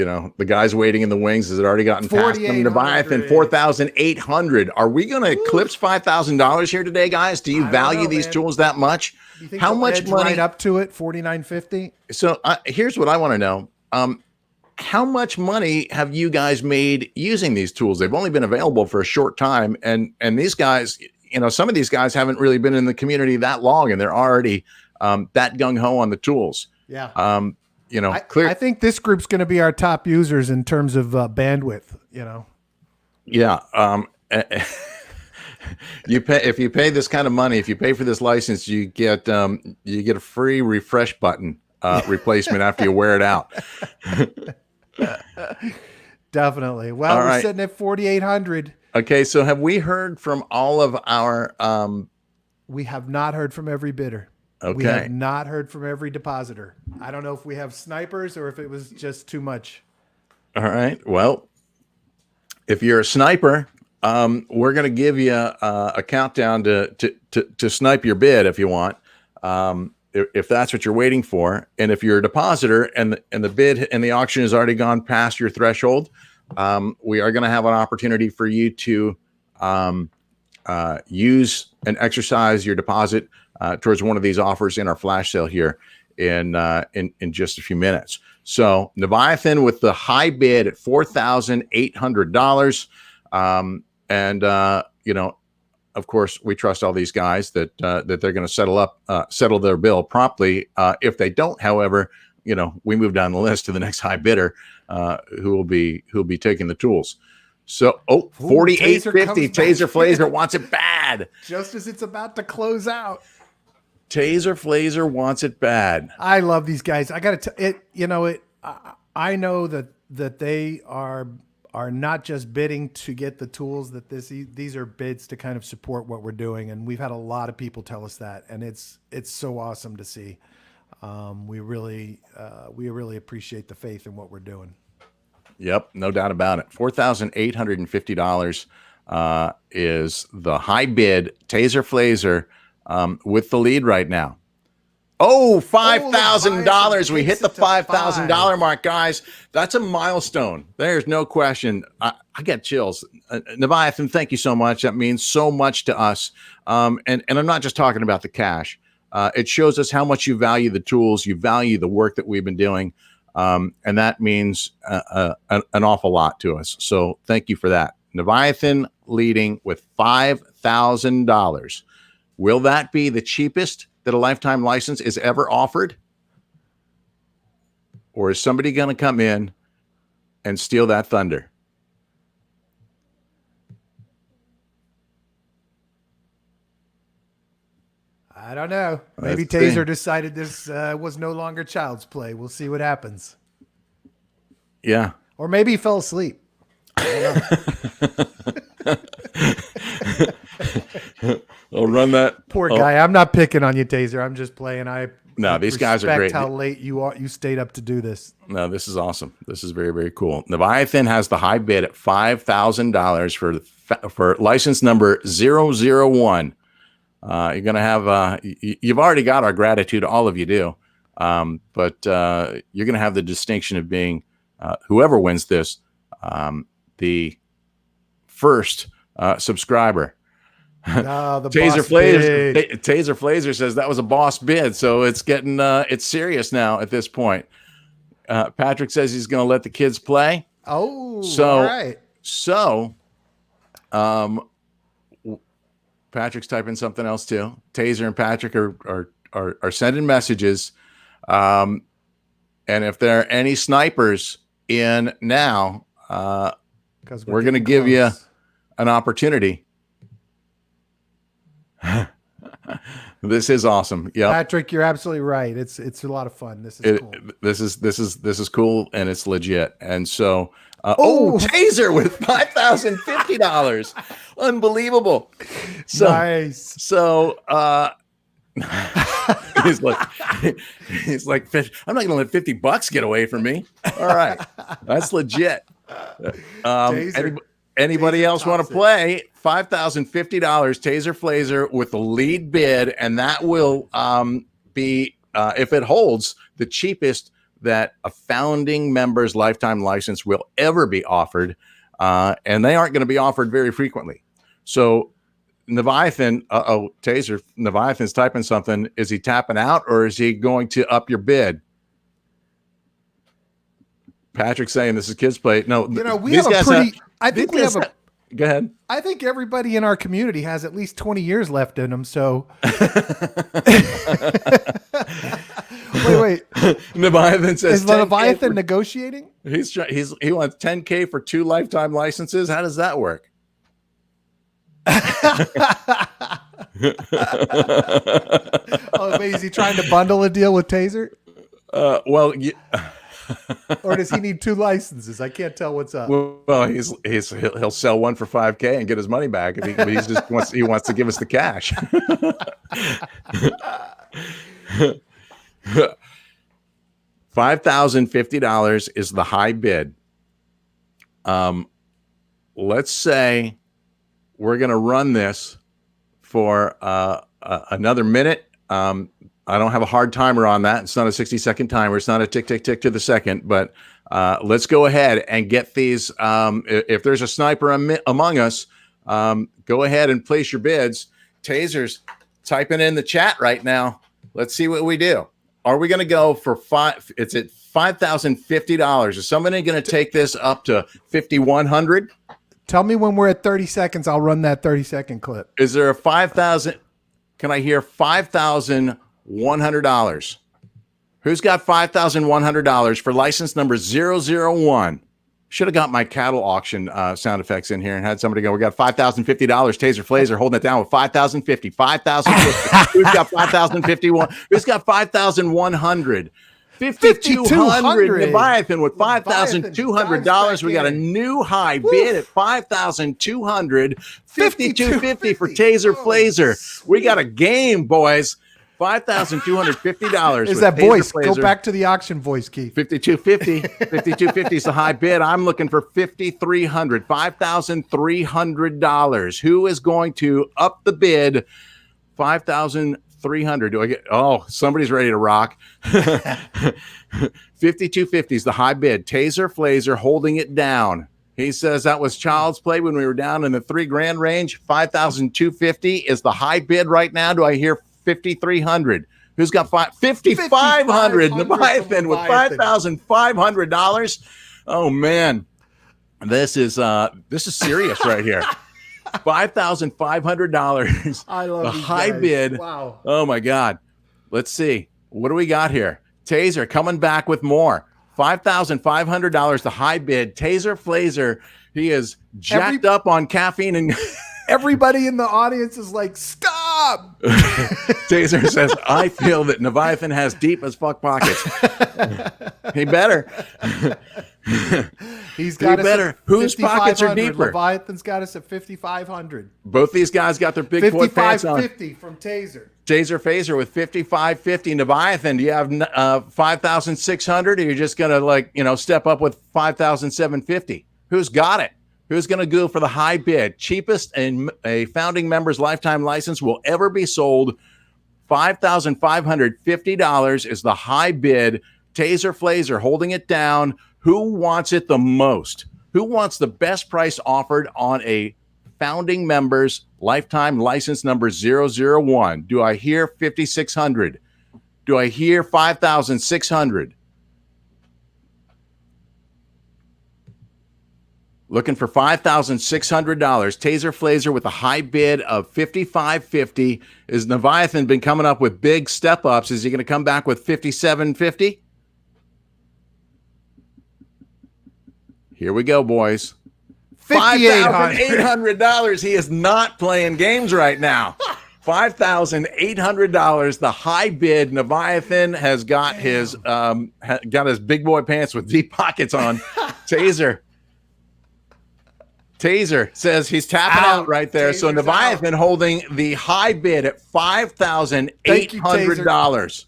know, the guy's waiting in the wings. Has it already gotten past them? Leviathan 4,800. Are we going to eclipse $5,000 here today, guys? Do you value these tools that much? Do you think How much money? Right up to it, $4,950. So here's what I want to know. How much money have you guys made using these tools? They've only been available for a short time, and these guys, you know, some of these guys haven't really been in the community that long, and they're already that gung ho on the tools. Yeah. You know, I think this group's going to be our top users in terms of bandwidth. You know. Yeah. You pay if you pay this kind of money. If you pay for this license, you get a free refresh button replacement after you wear it out. Definitely. Well, we're sitting at 4,800. Okay, so have we heard from all of our? We have not heard from every bidder. Okay. We have not heard from every depositor. I don't know if we have snipers or if it was just too much. All right. Well, if you're a sniper, we're going to give you a countdown to snipe your bid if you want. If that's what you're waiting for, and if you're a depositor and the bid and the auction has already gone past your threshold, we are going to have an opportunity for you to use and exercise your deposit towards one of these offers in our flash sale here in just a few minutes. So Leviathan with the high bid at $4,800, and you know, of course, we trust all these guys that they're going to settle their bill promptly. If they don't, however, you know, we move down the list to the next high bidder, who will be taking the tools. So, 4850. Taser Flazer wants it bad. Just as it's about to close out. Taser Flazer wants it bad. I love these guys. I got to it. You know it. I know that they are not just bidding to get the tools. That these are bids to kind of support what we're doing, and we've had a lot of people tell us that, and it's so awesome to see. We really appreciate the faith in what we're doing. Yep, no doubt about it. $4,850 is the high bid Taser Flazer with the lead right now. Oh, $5,000. We hit the $5,000 mark, guys. That's a milestone. There's no question. I get chills. Leviathan, thank you so much. That means so much to us. And I'm not just talking about the cash. It shows us how much you value the tools, you value the work that we've been doing. And that means an awful lot to us. So thank you for that. Leviathan leading with $5,000. Will that be the cheapest that a lifetime license is ever offered? Or is somebody going to come in and steal that thunder? I don't know. Maybe Taser decided this was no longer child's play. We'll see what happens. Yeah. Or maybe he fell asleep. I'll run that. Poor guy. I'm not picking on you, Taser. I'm just playing. No, these guys are great. How late you stayed up to do this. No, this is awesome. This is very, very cool. Leviathan has the high bid at $5,000 for for license number 001. You're going to have, you've already got our gratitude. All of you do. But you're going to have the distinction of being, whoever wins this, the first subscriber. The Taser boss Flazer, bid. Taser Flazer says that was a boss bid, so it's getting it's serious now at this point. Patrick says he's going to let the kids play. Oh, So, all right. So, Patrick's typing something else too. Taser and Patrick are sending messages, and if there are any snipers in now, Because we're going to give you an opportunity. This is awesome. Yeah, Patrick, you're absolutely right. It's a lot of fun. This is cool. This is cool, and it's legit. And so, Taser with $5,050, unbelievable. So, Nice. So, he's like, I'm not going to let $50 get away from me. All right, that's legit. Anybody else want to play? $5,050 Taser Flazer with the lead bid, and that will be, if it holds, the cheapest that a founding member's lifetime license will ever be offered, and they aren't going to be offered very frequently. So, Leviathan, Taser, Leviathan's typing something. Is he tapping out, or is he going to up your bid? Patrick saying this is kids play. No, we have a pretty. I think we have a. Go ahead. I think everybody in our community has at least 20 years left in them. So, wait. Leviathan says, is Leviathan negotiating? He wants $10K for 2 lifetime licenses. How does that work? Wait, is he trying to bundle a deal with Taser? Well. Or does he need 2 licenses? I can't tell what's up. Well, he'll sell one for $5K and get his money back. But he wants to give us the cash. $5,050 is the high bid. Let's say we're going to run this for another minute. I don't have a hard timer on that. It's not a 60-second timer. It's not a tick, tick, tick to the second. But let's go ahead and get these. If there's a sniper among us, go ahead and place your bids. Taser's typing in the chat right now. Let's see what we do. Are we going to go for five? It's at $5,050. Is somebody going to take this up to $5,100? Tell me when we're at 30 seconds. I'll run that 30-second clip. Is there a 5,000? Can I hear $5,100? Who's got $5,100 for license number 001? Should have got my cattle auction sound effects in here and had somebody go, we got $5,050. Taser Flazer holding it down with $5,050. $5,050. Who's got $5,051? Who's got $5,100? $5,200. Leviathan with $5,200. We got a new high bid at $5,200. $5,250 for Taser Flazer. We got a game, boys. $5,250. Is that voice? Go back to the auction voice, Keith. $5,250. $5,250 is the high bid. I'm looking for $5,300. $5,300. Who is going to up the bid? $5,300. Do I get? Oh, somebody's ready to rock. $5,250 is the high bid. Taser Flazer holding it down. He says that was child's play when we were down in the $3,000 range. $5,250 is the high bid right now. Do I hear $5,300? Who's got $5,500? Leviathan with $5,500. Oh man, this is serious right here. $5,500. I love the these high guys. bid. Wow. Oh my God. Let's see. What do we got here? Taser coming back with more. $5,500. The high bid. Taser Flazer. He is jacked up on caffeine and. Everybody in the audience is like, stop. Taser says, I feel that Leviathan has deep as fuck pockets. He better. He's got us better. at Whose pockets are 5,500. deeper? Leviathan's got us at 5,500. Both these guys got their big boy pants on. 5,550 from Taser. Taser Phaser with $5,550. Leviathan, do you have $5,600, or you're just gonna step up with $5,750? Who's got it? Who's going to go for the high bid? Cheapest and a founding member's lifetime license will ever be sold. $5,550 is the high bid. Taser Flazer holding it down. Who wants it the most? Who wants the best price offered on a founding member's lifetime license number 001? Do I hear 5,600? Do I hear 5,600? Looking for $5,600. Taser Flazer with a high bid of $5,550. Is Leviathan been coming up with big step ups? Is he going to come back with $5,750? Here we go, boys. $5,800. He is not playing games right now. $5,800. The high bid. Leviathan has got his big boy pants with deep pockets on. Taser says he's tapping out right there. Taser's so Leviathan holding the high bid at $5,800.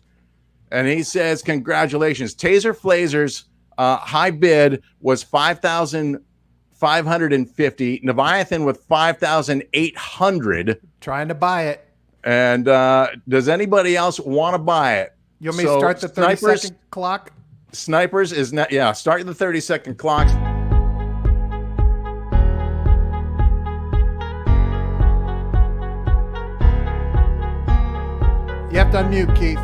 And he says, congratulations. Taser Flazer's high bid was $5,550. Leviathan with $5,800. Trying to buy it. And does anybody else want to buy it? You want me to start the 30-second clock? Snipers is not, start the 30-second clock. You have to unmute, Keith.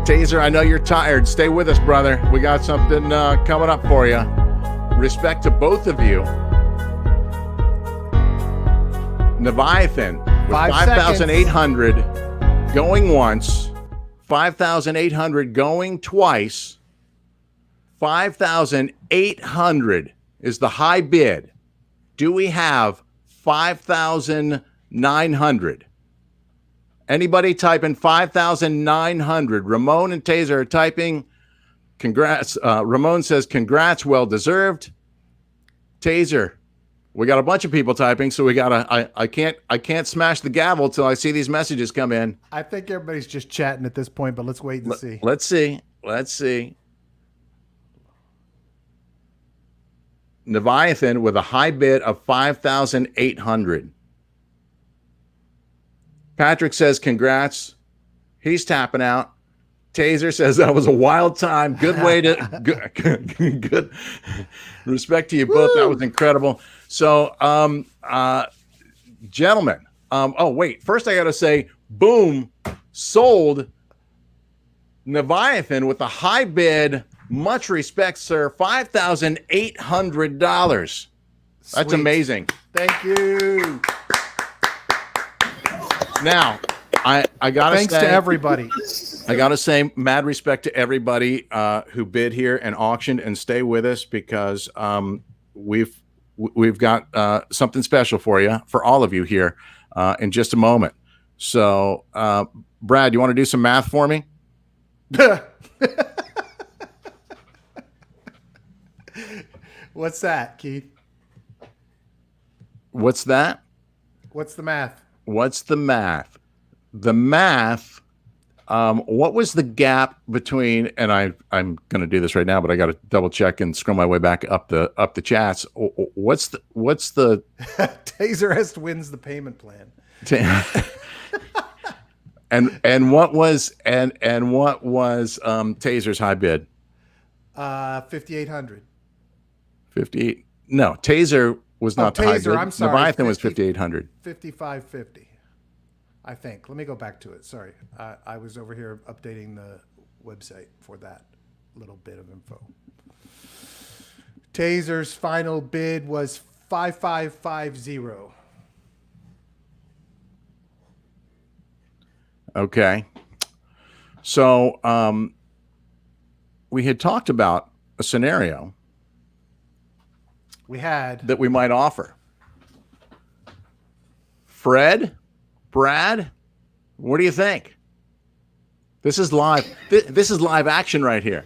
Taser, I know you're tired. Stay with us, brother. We got something coming up for you. Respect to both of you. Leviathan with 5,800 going once, 5,800 going twice. 5,800 is the high bid. Do we have 5,900? Anybody typing 5,900? Ramon and Taser are typing. Congrats. Ramon says, congrats, well deserved. Taser, we got a bunch of people typing, so we gotta. I can't smash the gavel till I see these messages come in. I think everybody's just chatting at this point, but let's wait and see. Let's see. Leviathan with a high bid of 5,800. Patrick says, congrats. He's tapping out. Taser says that was a wild time. Good way to good. Respect to you both. Woo! That was incredible. So, gentlemen. Wait. First, I got to say, boom, sold. Leviathan with a high bid. Much respect, sir. $5,800. That's amazing. Thank you. Now, I gotta thanks to everybody. I gotta say, mad respect to everybody who bid here and auctioned, and stay with us because we've got something special for you, for all of you here in just a moment. So, Brad, you want to do some math for me? What's that, Keith? What's that? What's the math? What's the math? The math. What was the gap between? And I'm going to do this right now, but I got to double check and scroll my way back up the chats. What's the Taser wins the payment plan. and what was Taser's high bid? 5,800. 58. No, Taser was not the high bid. I'm sorry. Leviathan was 5,800. 5,550. I think. Let me go back to it. Sorry. I was over here updating the website for that little bit of info. Taser's final bid was 5,550. Okay. So we had talked about a scenario that we might offer. Fred, Brad, what do you think? This is live. This is live action right here.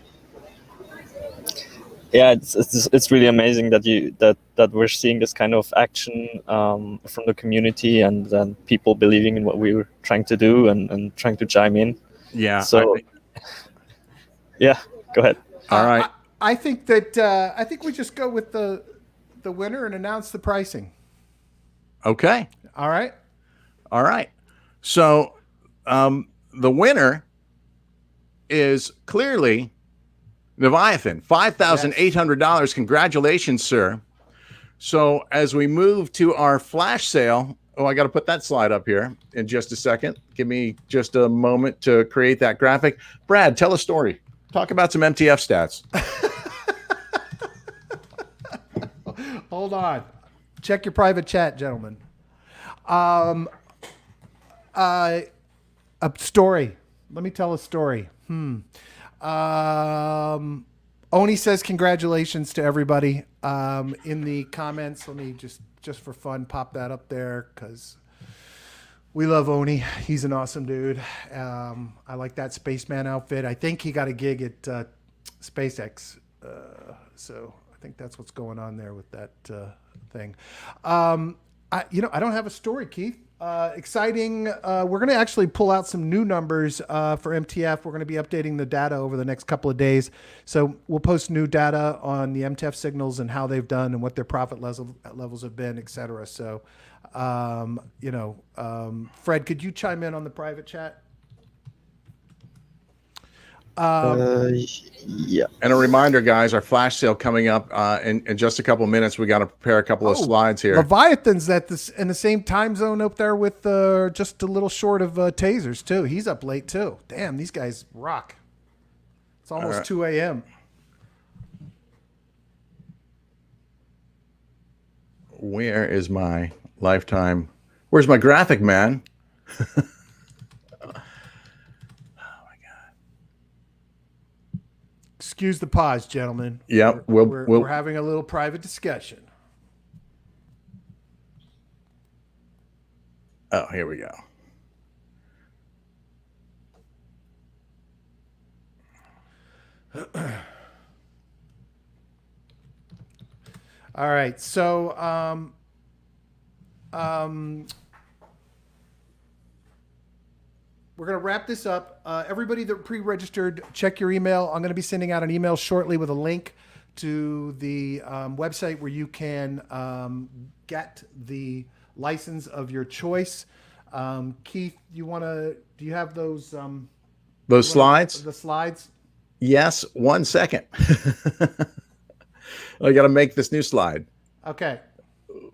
Yeah, it's really amazing that we're seeing this kind of action from the community, and then people believing in what we were trying to do and trying to chime in. Yeah. So, yeah, go ahead. All right. I think we just go with the winner and announce the pricing. Okay. All right. All right. So the winner is clearly Leviathan, $5,800. Congratulations, sir. So as we move to our flash sale, I got to put that slide up here in just a second. Give me just a moment to create that graphic. Brad, tell a story. Talk about some MTF stats. Hold on. Check your private chat, gentlemen. A story. Let me tell a story. Oni says congratulations to everybody. In the comments, let me just for fun pop that up there because we love Oni. He's an awesome dude. I like that spaceman outfit. I think he got a gig at SpaceX. So I think that's what's going on there with that thing. I don't have a story, Keith. Exciting. We're going to actually pull out some new numbers for MTF. We're going to be updating the data over the next couple of days. So we'll post new data on the MTF signals and how they've done and what their profit levels have been, et cetera. So, Fred, could you chime in on the private chat? Yeah. And a reminder, guys, our flash sale coming up in just a couple of minutes. We got to prepare a couple of slides here. Leviathan's in the same time zone up there with just a little short of tasers, too. He's up late, too. Damn, these guys rock. It's almost 2 a.m. Where's my graphic, man? Excuse the pause, gentlemen. Yep, we're having a little private discussion. Oh, here we go. All right, so we're going to wrap this up. Everybody that pre-registered, check your email. I'm going to be sending out an email shortly with a link to the website where you can get the license of your choice. Keith, do you have those slides? The slides? Yes, 1 second. I got to make this new slide. Okay.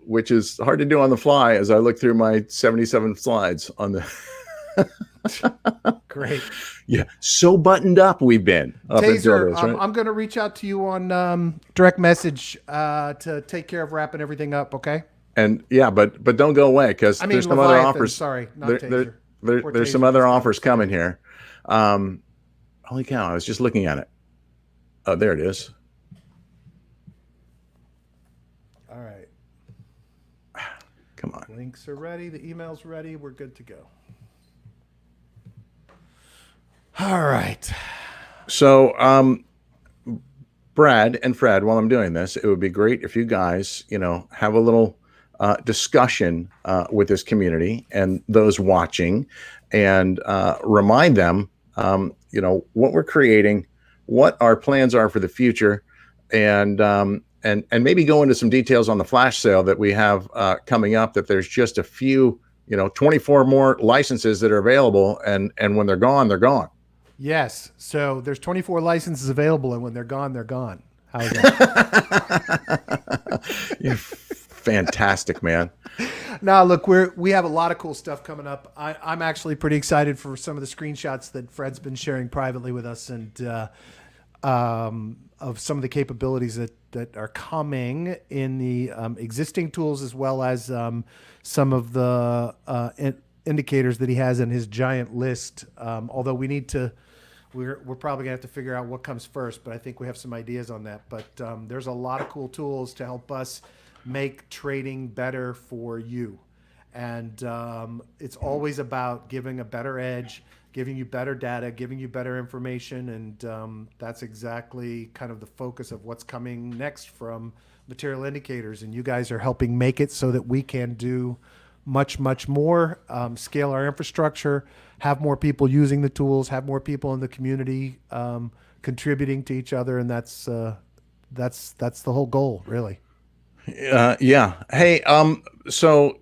Which is hard to do on the fly as I look through my 77 slides on the Great. Yeah, so buttoned up we've been. Taser, right? I'm going to reach out to you on direct message to take care of wrapping everything up, okay? And yeah, but don't go away because there's some other offers. Sorry, not Taser. There's some other offers coming here. Holy cow, I was just looking at it. Oh, there it is. All right. Come on. Links are ready. The email's ready. We're good to go. All right. So, Brad and Fred, while I'm doing this, it would be great if you guys, have a little discussion with this community and those watching, and remind them, what we're creating, what our plans are for the future, and maybe go into some details on the flash sale that we have coming up. That there's just a few, 24 more licenses that are available, and when they're gone, they're gone. Yes. So there's 24 licenses available, and when they're gone, they're gone. How's that? You're fantastic, man. Now, look, we have a lot of cool stuff coming up. I'm actually pretty excited for some of the screenshots that Fred's been sharing privately with us, and of some of the capabilities that are coming in the existing tools, as well as some of the indicators that he has in his giant list. Although we're probably gonna have to figure out what comes first, but I think we have some ideas on that. But there's a lot of cool tools to help us make trading better for you. And it's always about giving a better edge, giving you better data, giving you better information. And that's exactly kind of the focus of what's coming next from Material Indicators. And you guys are helping make it so that we can do much, much more, scale our infrastructure, have more people using the tools, have more people in the community contributing to each other, and that's the whole goal, really. Yeah. Hey, so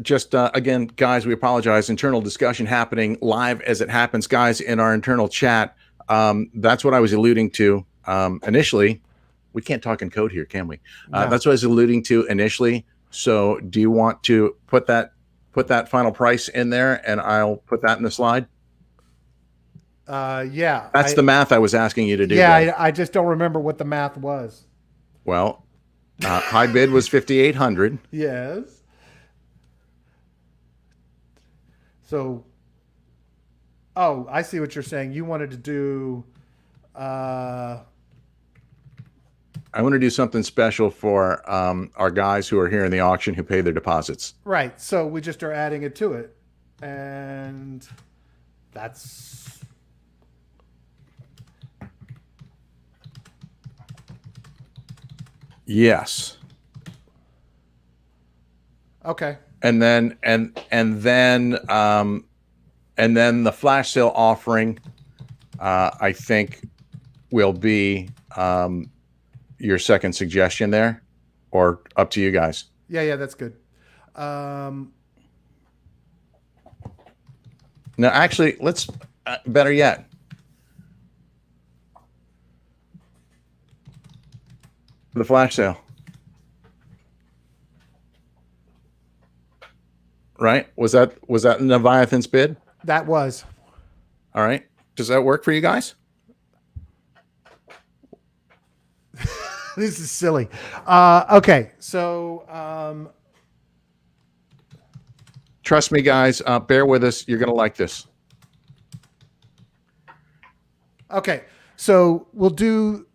just again, guys, we apologize. Internal discussion happening live as it happens, guys, in our internal chat. That's what I was alluding to initially. We can't talk in code here, can we? No. That's what I was alluding to initially. So, do you want to put that final price in there, and I'll put that in the slide? Yeah. That's the math I was asking you to do. Yeah, I just don't remember what the math was. Well, high bid was 5,800. Yes. So, oh, I see what you're saying. You wanted to do. I want to do something special for our guys who are here in the auction who pay their deposits. Right. So we just are adding it to it, and that's. Yes. Okay. And then the flash sale offering, I think, will be your second suggestion there, or up to you guys. Yeah, that's good. Now, actually, let's better yet. The flash sale. Right? Was that Leviathan's bid? That was. All right. Does that work for you guys? This is silly. Okay, so Trust me, guys. Bear with us. You're gonna like this. okay, so we'll do.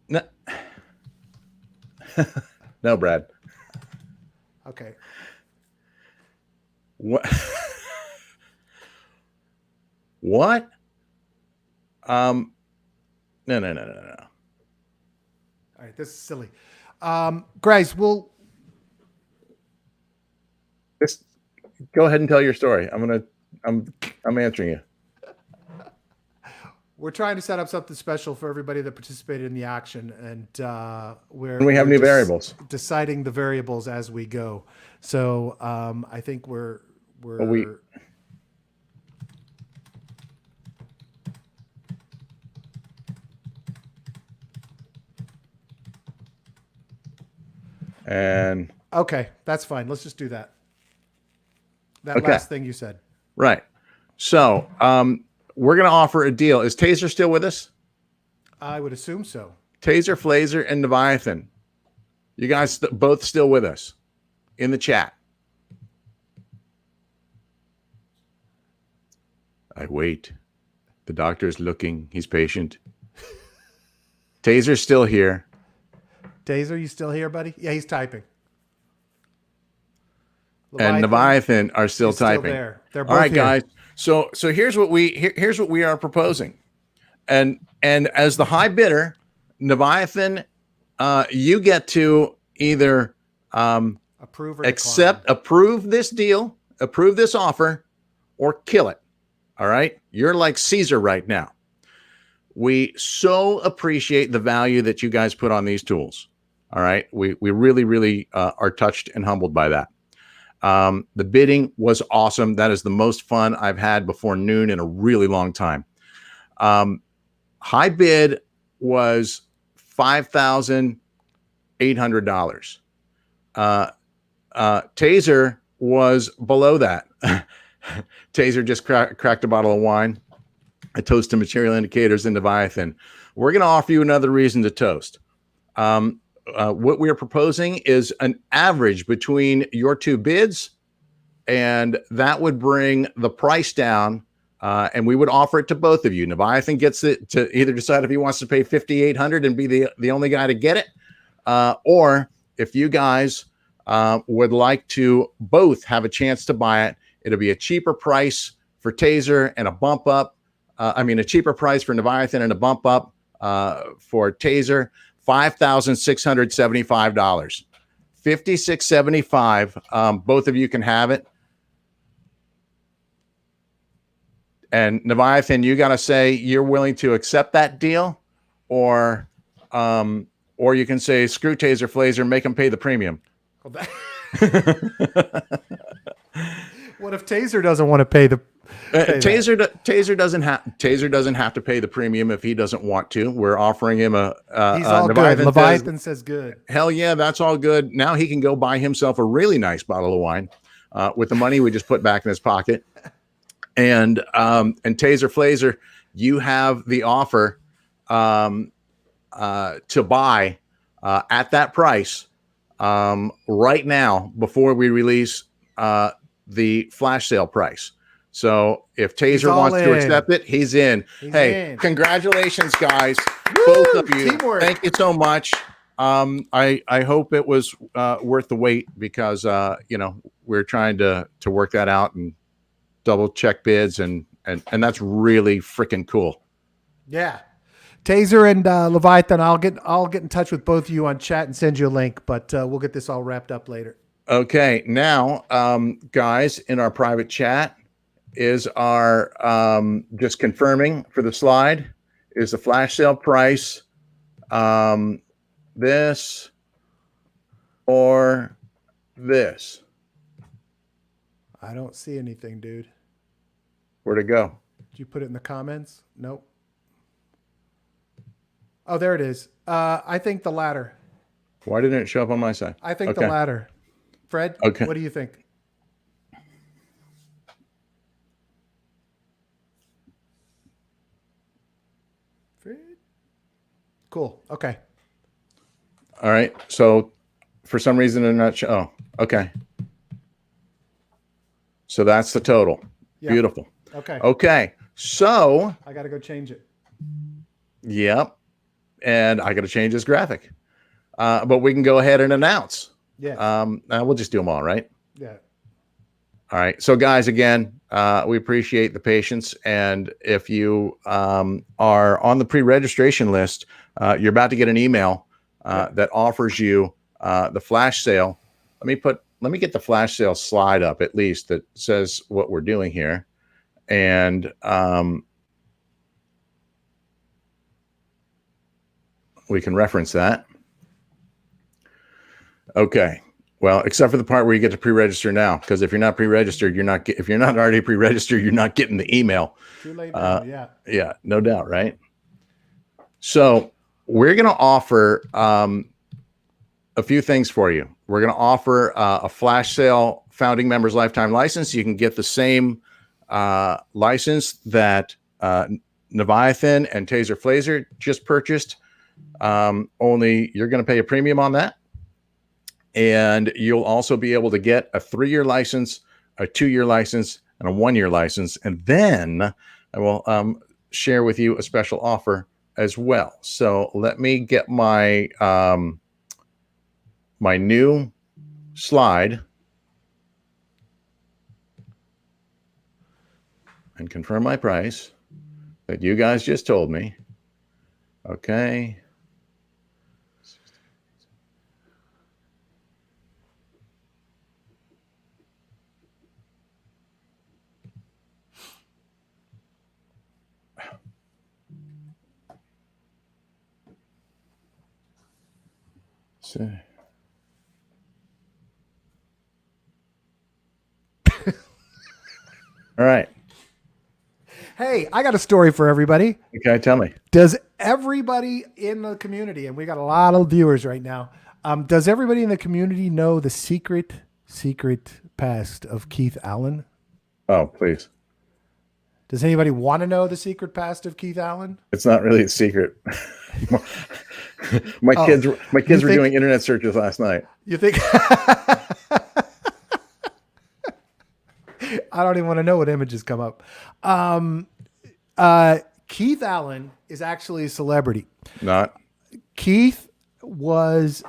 No, no, Brad. Okay. What? What? No. All right, this is silly. Grace, we'll. Just go ahead and tell your story. I'm answering you. We're trying to set up something special for everybody that participated in the auction, and And we have new variables. Deciding the variables as we go. So I think we're. And Okay, that's fine. Let's just do that. That Okay. last thing you said. right. So we're gonna offer a deal. Is Taser still with us? I would assume so. Taser, Flazer, and Leviathan. You guys both still with us in the chat. I wait. The doctor's looking. He's patient. Taser's still here. Taser, you still here, buddy? Yeah, he's typing. And Leviathan are still is still typing. there. They're All right, both here. guys. So here's what we are proposing. And as the high bidder, Leviathan, you get to either Approve or approve this deal, approve this offer, or kill it. All right. You're like Caesar right now. We so appreciate the value that you guys put on these tools. All right. We really, really are touched and humbled by that. The bidding was awesome. That is the most fun I've had before noon in a really long time. High bid was $5,800. Taser was below that. Taser just cracked a bottle of wine. A toast to material indicators in Leviathan. We're going to offer you another reason to toast. What we are proposing is an average between your two bids, and that would bring the price down, and we would offer it to both of you. Leviathan gets it to either decide if he wants to pay $5,800 and be the only guy to get it, or if you guys would like to both have a chance to buy it, it'll be a cheaper price for Taser and a bump up. A cheaper price for Leviathan and a bump up for Taser, $5,675. $56.75. Both of you can have it. And Leviathan, you got to say you're willing to accept that deal, or you can say screw Taser Flazer, make them pay the premium. What if Taser doesn't want to pay the? Taser doesn't have to pay the premium if he doesn't want to. We're offering him a. He's all good. Leviathan says good. Hell yeah, that's all good. Now he can go buy himself a really nice bottle of wine with the money we just put back in his pocket. And Taser Flazer, you have the offer to buy at that price right now before we release the flash sale price. So if Taser wants to accept it, he's in. Hey, congratulations, guys. Woo! Both of you. Teamwork. Thank you so much. I hope it was worth the wait because we're trying to work that out and double check bids and that's really freaking cool. Yeah. Taser and Leviathan, I'll get in touch with both of you on chat and send you a link, but we'll get this all wrapped up later. Okay. Now, guys, in our private chat is our just confirming for the slide is the flash sale price this or this. I don't see anything, dude. Where'd it go? Did you put it in the comments? Nope. Oh, there it is. I think the latter. Why didn't it show up on my side? I think the latter. Fred, okay. What do you think? Fred? Cool. Okay. All right. So for some reason they're not oh, okay. So that's the total. Yep. Beautiful. Okay. Okay. So I got to go change it. Yep. And I got to change this graphic. But we can go ahead and announce. Yeah. We'll just do them all, right? Yeah. All right. So guys, again, we appreciate the patience. And if you are on the pre-registration list, you're about to get an email that offers you the flash sale. Let me get the flash sale slide up at least that says what we're doing here. And we can reference that. Okay. Well, except for the part where you get to pre-register now, because if you're not pre-registered, if you're not already pre-registered, you're not getting the email. Too late now, yeah. Yeah, no doubt, right? So we're going to offer a few things for you. We're going to offer a flash sale founding members lifetime license. You can get the same license that Leviathan and Taser Flazer just purchased. Only you're going to pay a premium on that. And you'll also be able to get a 3-year license, a 2-year license, and a 1-year license. And then I will share with you a special offer as well. So let me get my my new slide and confirm my price that you guys just told me. Okay. So. All right. Hey, I got a story for everybody. Okay, tell me. Does everybody in the community, and we got a lot of viewers right now, does everybody in the community know the secret past of Keith Allen? Oh, please. Does anybody want to know the secret past of Keith Allen? It's not really a secret. my kids were doing internet searches last night. You think? I don't even want to know what images come up. Keith Allen is actually a celebrity. Not. Keith was,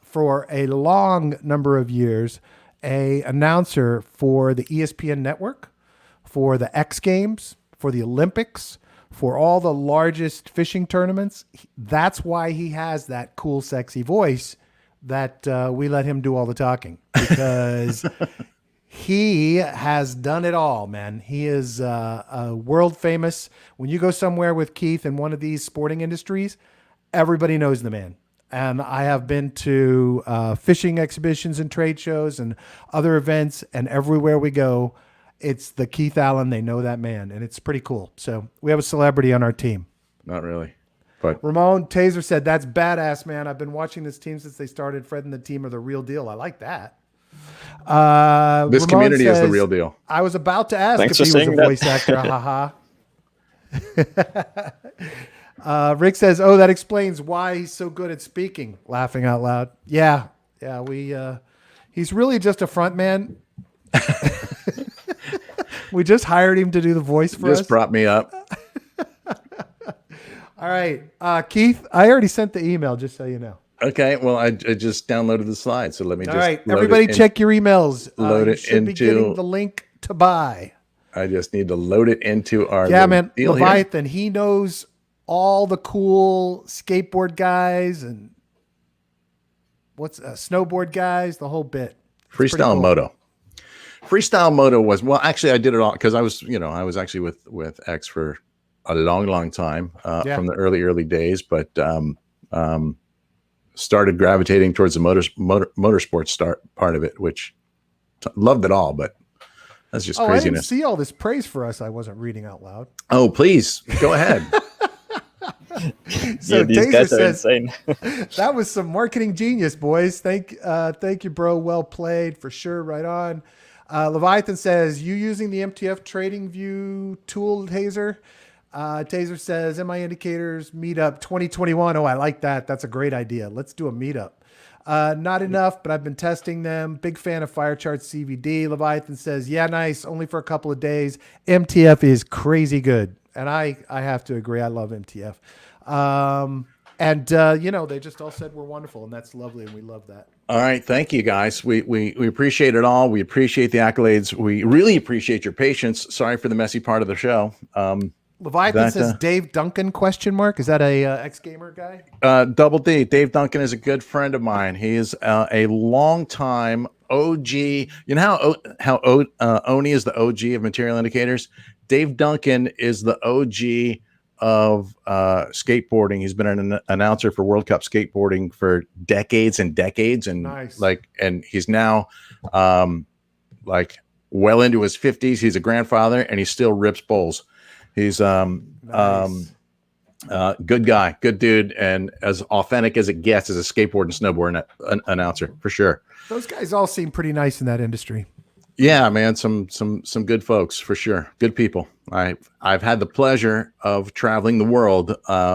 for a long number of years, an announcer for the ESPN network, for the X Games, for the Olympics, for all the largest fishing tournaments. That's why he has that cool, sexy voice, that we let him do all the talking because he has done it all, man. He is world famous. When you go somewhere with Keith in one of these sporting industries, everybody knows the man. And I have been to fishing exhibitions and trade shows and other events, and everywhere we go, it's the Keith Allen. They know that man, and it's pretty cool. So we have a celebrity on our team. Not really. But Ramon Taser said, "That's badass, man. I've been watching this team since they started. Fred and the team are the real deal." I like that. this Ramon community is the says, real deal. I was about to ask Thanks if for he was a saying that. voice actor. Rick says, "Oh, that explains why he's so good at speaking." Laughing out loud. Yeah. He's really just a front man. We just hired him to do the voice for us. Just brought me up. All right. Keith, I already sent the email, just so you know. Okay, well, I just downloaded the slide, so let me All just right. load Everybody it in. check your emails. load You it should be into- getting the link to buy. I just need to load it into our Yeah, little man. deal here. Leviathan, he knows all the cool skateboard guys and snowboard guys, the whole bit. It's pretty Freestyle cool. Moto. Freestyle Moto was, well, actually I did it all because I was actually with X for a long time Yeah. from the early days, but started gravitating towards the motorsports part of it, which loved it all, but that's just Oh, I didn't craziness. see all this praise for us. I wasn't reading out loud. Oh, please go ahead. So Yeah, these Taser guys are says, insane. that was some marketing genius, boys. Thank you, bro. Well played for sure. Right on. Leviathan says, you using the MTF Trading View tool, Taser? Taser says, MI Indicators Meetup 2021. Oh, I like that. That's a great idea. Let's do a meetup. Not enough, but I've been testing them. Big fan of Firecharts CVD. Leviathan says, yeah, nice. Only for a couple of days. MTF is crazy good. And I have to agree. I love MTF. They just all said we're wonderful, and that's lovely, and we love that. All right, thank you guys. We appreciate it all. We appreciate the accolades. We really appreciate your patience. Sorry for the messy part of the show. Leviathan says Dave Duncan ? Is that a ex-gamer guy? Double D. Dave Duncan is a good friend of mine. He is a longtime OG. You know how Oni is the OG of Material Indicators? Dave Duncan is the OG of skateboarding. He's been an announcer for World Cup skateboarding for decades and decades, and Nice. and he's now well into his 50s. He's a grandfather, and he still rips bowls. He's Nice. good guy, good dude, and as authentic as it gets as a skateboard and snowboard announcer for sure. Those guys all seem pretty nice in that industry. Yeah, man, some good folks for sure. Good people. I've had the pleasure of traveling the world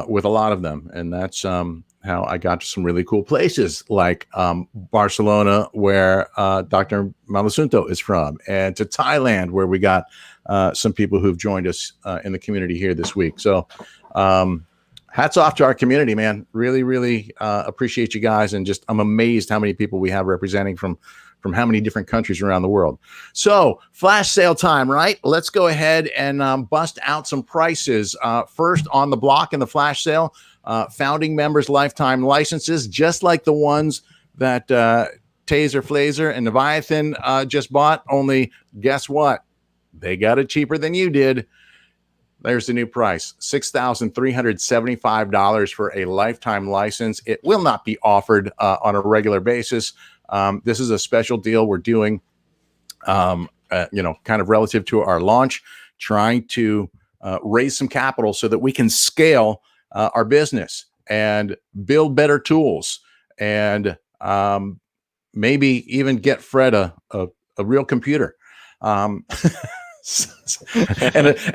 with a lot of them, and that's how I got to some really cool places like Barcelona, where Dr. Malasunto is from, and to Thailand, where we got some people who've joined us in the community here this week. So hats off to our community, man. Really, really appreciate you guys, and just I'm amazed how many people we have representing from how many different countries around the world. So flash sale time, right? Let's go ahead and bust out some prices. First on the block in the flash sale, founding members lifetime licenses, just like the ones that Taser, Flazer, and Leviathan just bought. Only guess what? They got it cheaper than you did. There's the new price, $6,375 for a lifetime license. It will not be offered on a regular basis. This is a special deal we're doing, kind of relative to our launch, trying to raise some capital so that we can scale our business and build better tools, and maybe even get Fred a real computer. And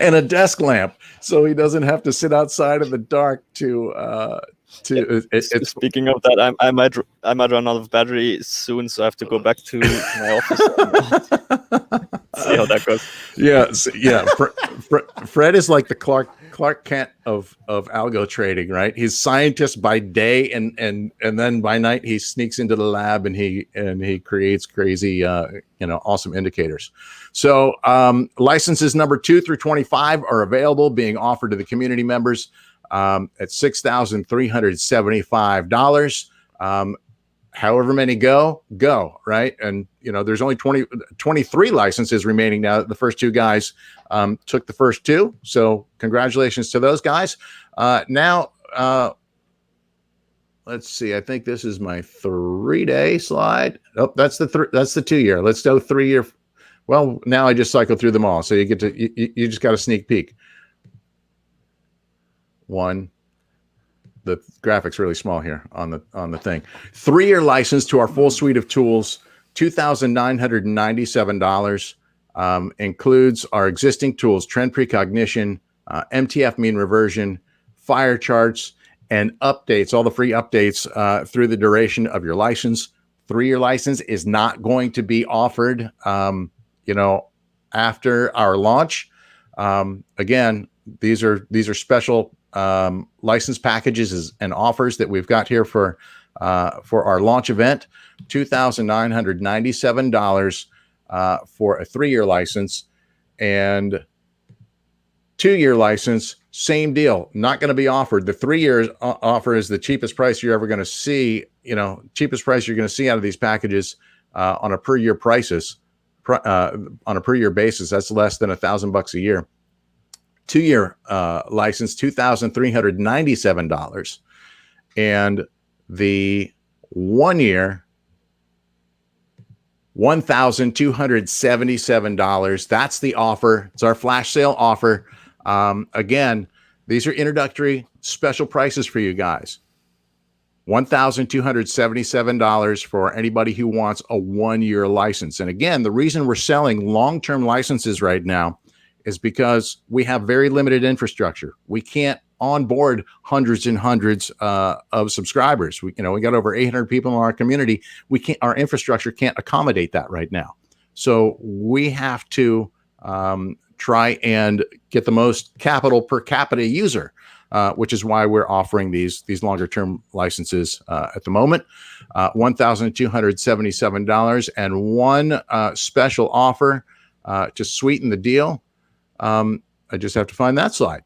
a desk lamp, so he doesn't have to sit outside in the dark Speaking of that, I might run out of battery soon, so I have to go back to my office. See how that goes. Fred is like the Clark Kent of algo trading, right? He's scientist by day, and then by night he sneaks into the lab and he creates crazy awesome indicators. So licenses number 2 through 25 are available, being offered to the community members at $6,375. however many go, right? And, there's only 23 licenses remaining now that the first two guys took the first two. So congratulations to those guys. Now, let's see. I think this is my 3-day slide. Oh, that's the 2-year. Let's do 3-year. Well, now I just cycled through them all. So you get to, you just got a sneak peek. One. The graphic's really small here on the thing. 3-year license to our full suite of tools, $2,997. Includes our existing tools, trend precognition, MTF mean reversion, fire charts, and updates, all the free updates through the duration of your license. 3-year license is not going to be offered, after our launch. Again, these are special license packages and offers that we've got here for our launch event. $2,997 for a 3-year license, and 2-year license, same deal, not going to be offered. The 3-year offer is the cheapest price you're ever going to see. Cheapest price you're going to see out of these packages on a per year basis. That's less than $1,000 a year. 2-year license, $2,397, and the 1-year, $1,277. That's the offer. It's our flash sale offer. Again, these are introductory special prices for you guys. $1,277 for anybody who wants a 1-year license. And again, the reason we're selling long-term licenses right now is because we have very limited infrastructure. We can't onboard hundreds and hundreds of subscribers. We got over 800 people in our community. Our infrastructure can't accommodate that right now. So we have to try and get the most capital per capita user, which is why we're offering these longer term licenses at the moment. $1,277, and one special offer to sweeten the deal. I just have to find that slide.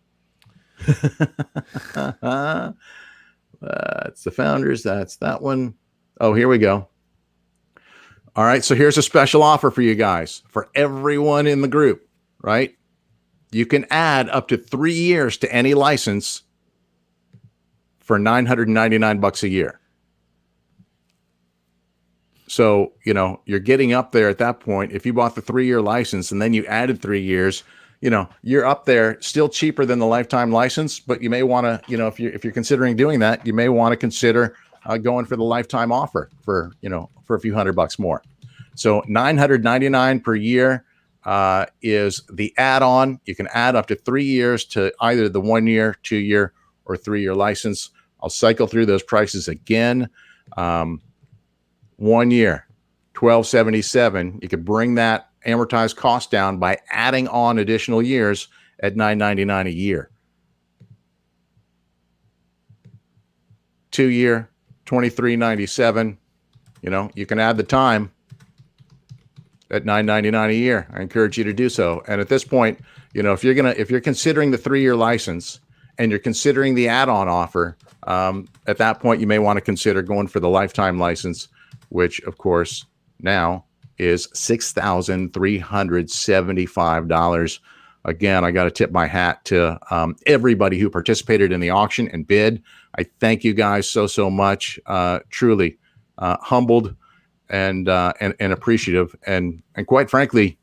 That's the founders. That's that one. Oh, here we go. All right. So here's a special offer for you guys, for everyone in the group, right? You can add up to 3 years to any license for $999 a year. So, you're getting up there at that point. If you bought the 3-year license and then you added 3 years, you're up there, still cheaper than the lifetime license, but you may want to, if you're considering doing that, you may want to consider going for the lifetime offer for a few $100 more. So $999 per year is the add-on. You can add up to 3 years to either the 1-year, 2-year, or 3-year license. I'll cycle through those prices again. 1 year, $1,277. You could bring that amortized cost down by adding on additional years at $999 a year. 2-year, $2397. You can add the time at $999 a year. I encourage you to do so. And at this point, if you're considering the 3-year license and you're considering the add-on offer, at that point you may want to consider going for the lifetime license, which of course now is $6,375. Again, I got to tip my hat to everybody who participated in the auction and bid. I thank you guys so much. Truly humbled and appreciative, and quite frankly,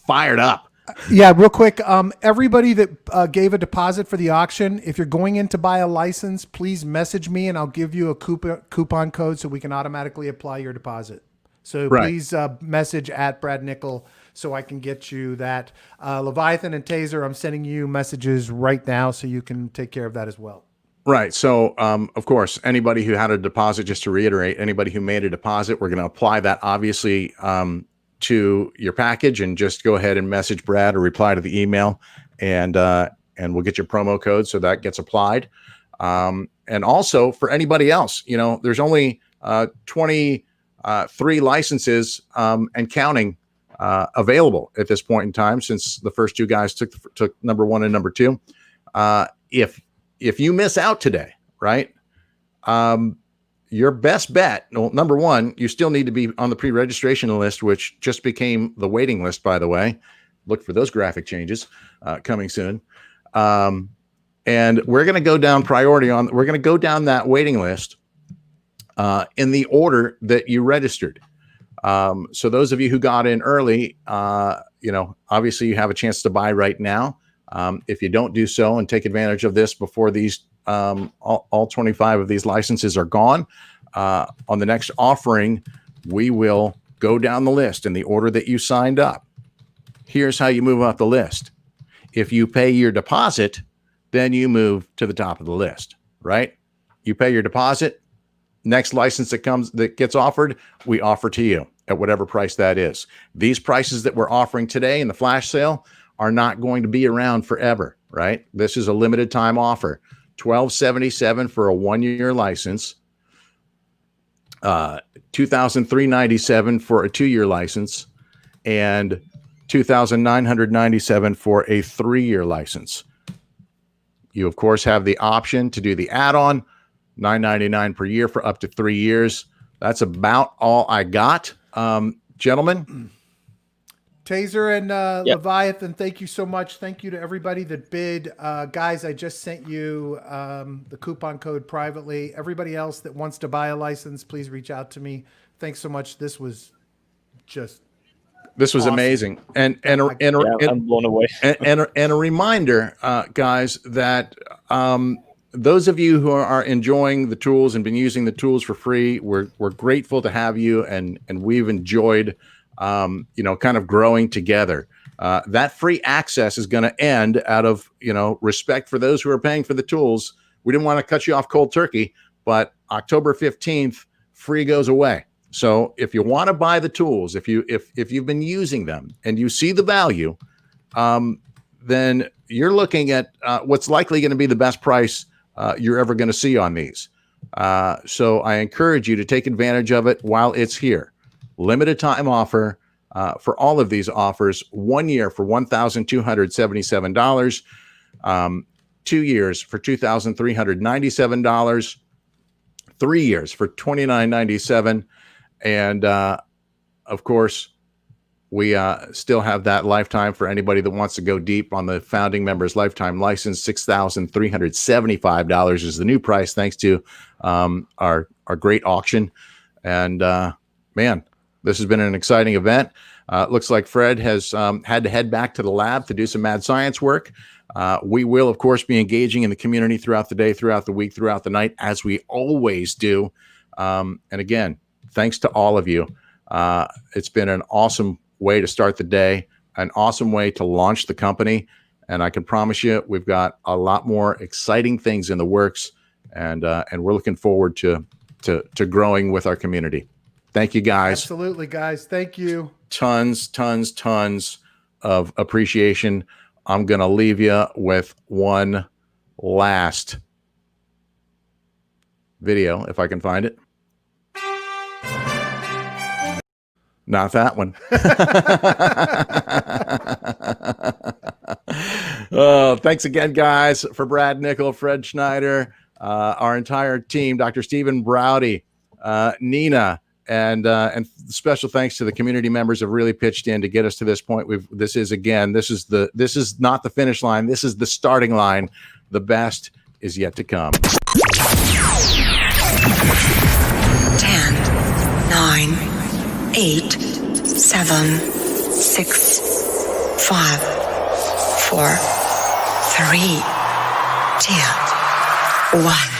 fired up. Yeah, real quick. Everybody that gave a deposit for the auction, if you're going in to buy a license, please message me and I'll give you a coupon code so we can automatically apply your deposit. So please message at Brad Nickel so I can get you that. Leviathan and Taser, I'm sending you messages right now so you can take care of that as well. Right. So, of course, anybody who had a deposit, just to reiterate, anybody who made a deposit, we're going to apply that obviously to your package, and just go ahead and message Brad or reply to the email, and we'll get your promo code so that gets applied. And also for anybody else, there's only 23 licenses and counting available at this point in time, since the first two guys took number 1 and number 2. If you miss out today, right? your best bet, well, number one, you still need to be on the pre-registration list, which just became the waiting list, by the way. Look for those graphic changes coming soon. And we're going to go down we're going to go down that waiting list in the order that you registered. So those of you who got in early, obviously you have a chance to buy right now. If you don't do so and take advantage of this before these all 25 of these licenses are gone, on the next offering, we will go down the list in the order that you signed up. Here's how you move up the list. If you pay your deposit, then you move to the top of the list, right? You pay your deposit, next license that gets offered, we offer to you at whatever price that is. These prices that we're offering today in the flash sale are not going to be around forever, right? This is a limited time offer. $1,277 for a 1-year license, $2,397 for a 2-year license, and $2,997 for a 3-year license. You, of course, have the option to do the add-on, $9.99 per year for up to 3 years. That's about all I got. Gentlemen? Taser and Leviathan, thank you so much. Thank you to everybody that bid. Guys, I just sent you the coupon code privately. Everybody else that wants to buy a license, please reach out to me. Thanks so much. This was awesome. Amazing. And I'm blown away. and a reminder, guys, that those of you who are enjoying the tools and been using the tools for free, we're grateful to have you, and we've enjoyed kind of growing together. That free access is going to end out of, respect for those who are paying for the tools. We didn't want to cut you off cold turkey, but October 15th, free goes away. So if you want to buy the tools, if you've been using them and you see the value, then you're looking at what's likely going to be the best price you're ever going to see on these. So I encourage you to take advantage of it while it's here. Limited time offer for all of these offers. 1 year for $1,277, 2 years for $2,397, 3 years for $2,997, and of course, we still have that lifetime for anybody that wants to go deep on the founding members lifetime license. $6,375 is the new price, thanks to our great auction. And man, this has been an exciting event. Looks like Fred has had to head back to the lab to do some mad science work. We will, of course, be engaging in the community throughout the day, throughout the week, throughout the night, as we always do. And again, thanks to all of you. It's been an awesome way to start the day, an awesome way to launch the company. And I can promise you, we've got a lot more exciting things in the works, and we're looking forward to growing with our community. Thank you, guys. Absolutely, guys. Thank you. Tons of appreciation. I'm going to leave you with one last video, if I can find it. Not that one. Oh, thanks again, guys, for Brad Nickel, Fred Schneider, our entire team, Dr. Stephen Browdy, Nina, and special thanks to the community members who have really pitched in to get us to this point. This is not the finish line. This is the starting line. The best is yet to come. 10, 9, 8, 7, 6, 5, 4, 3, 2, 1.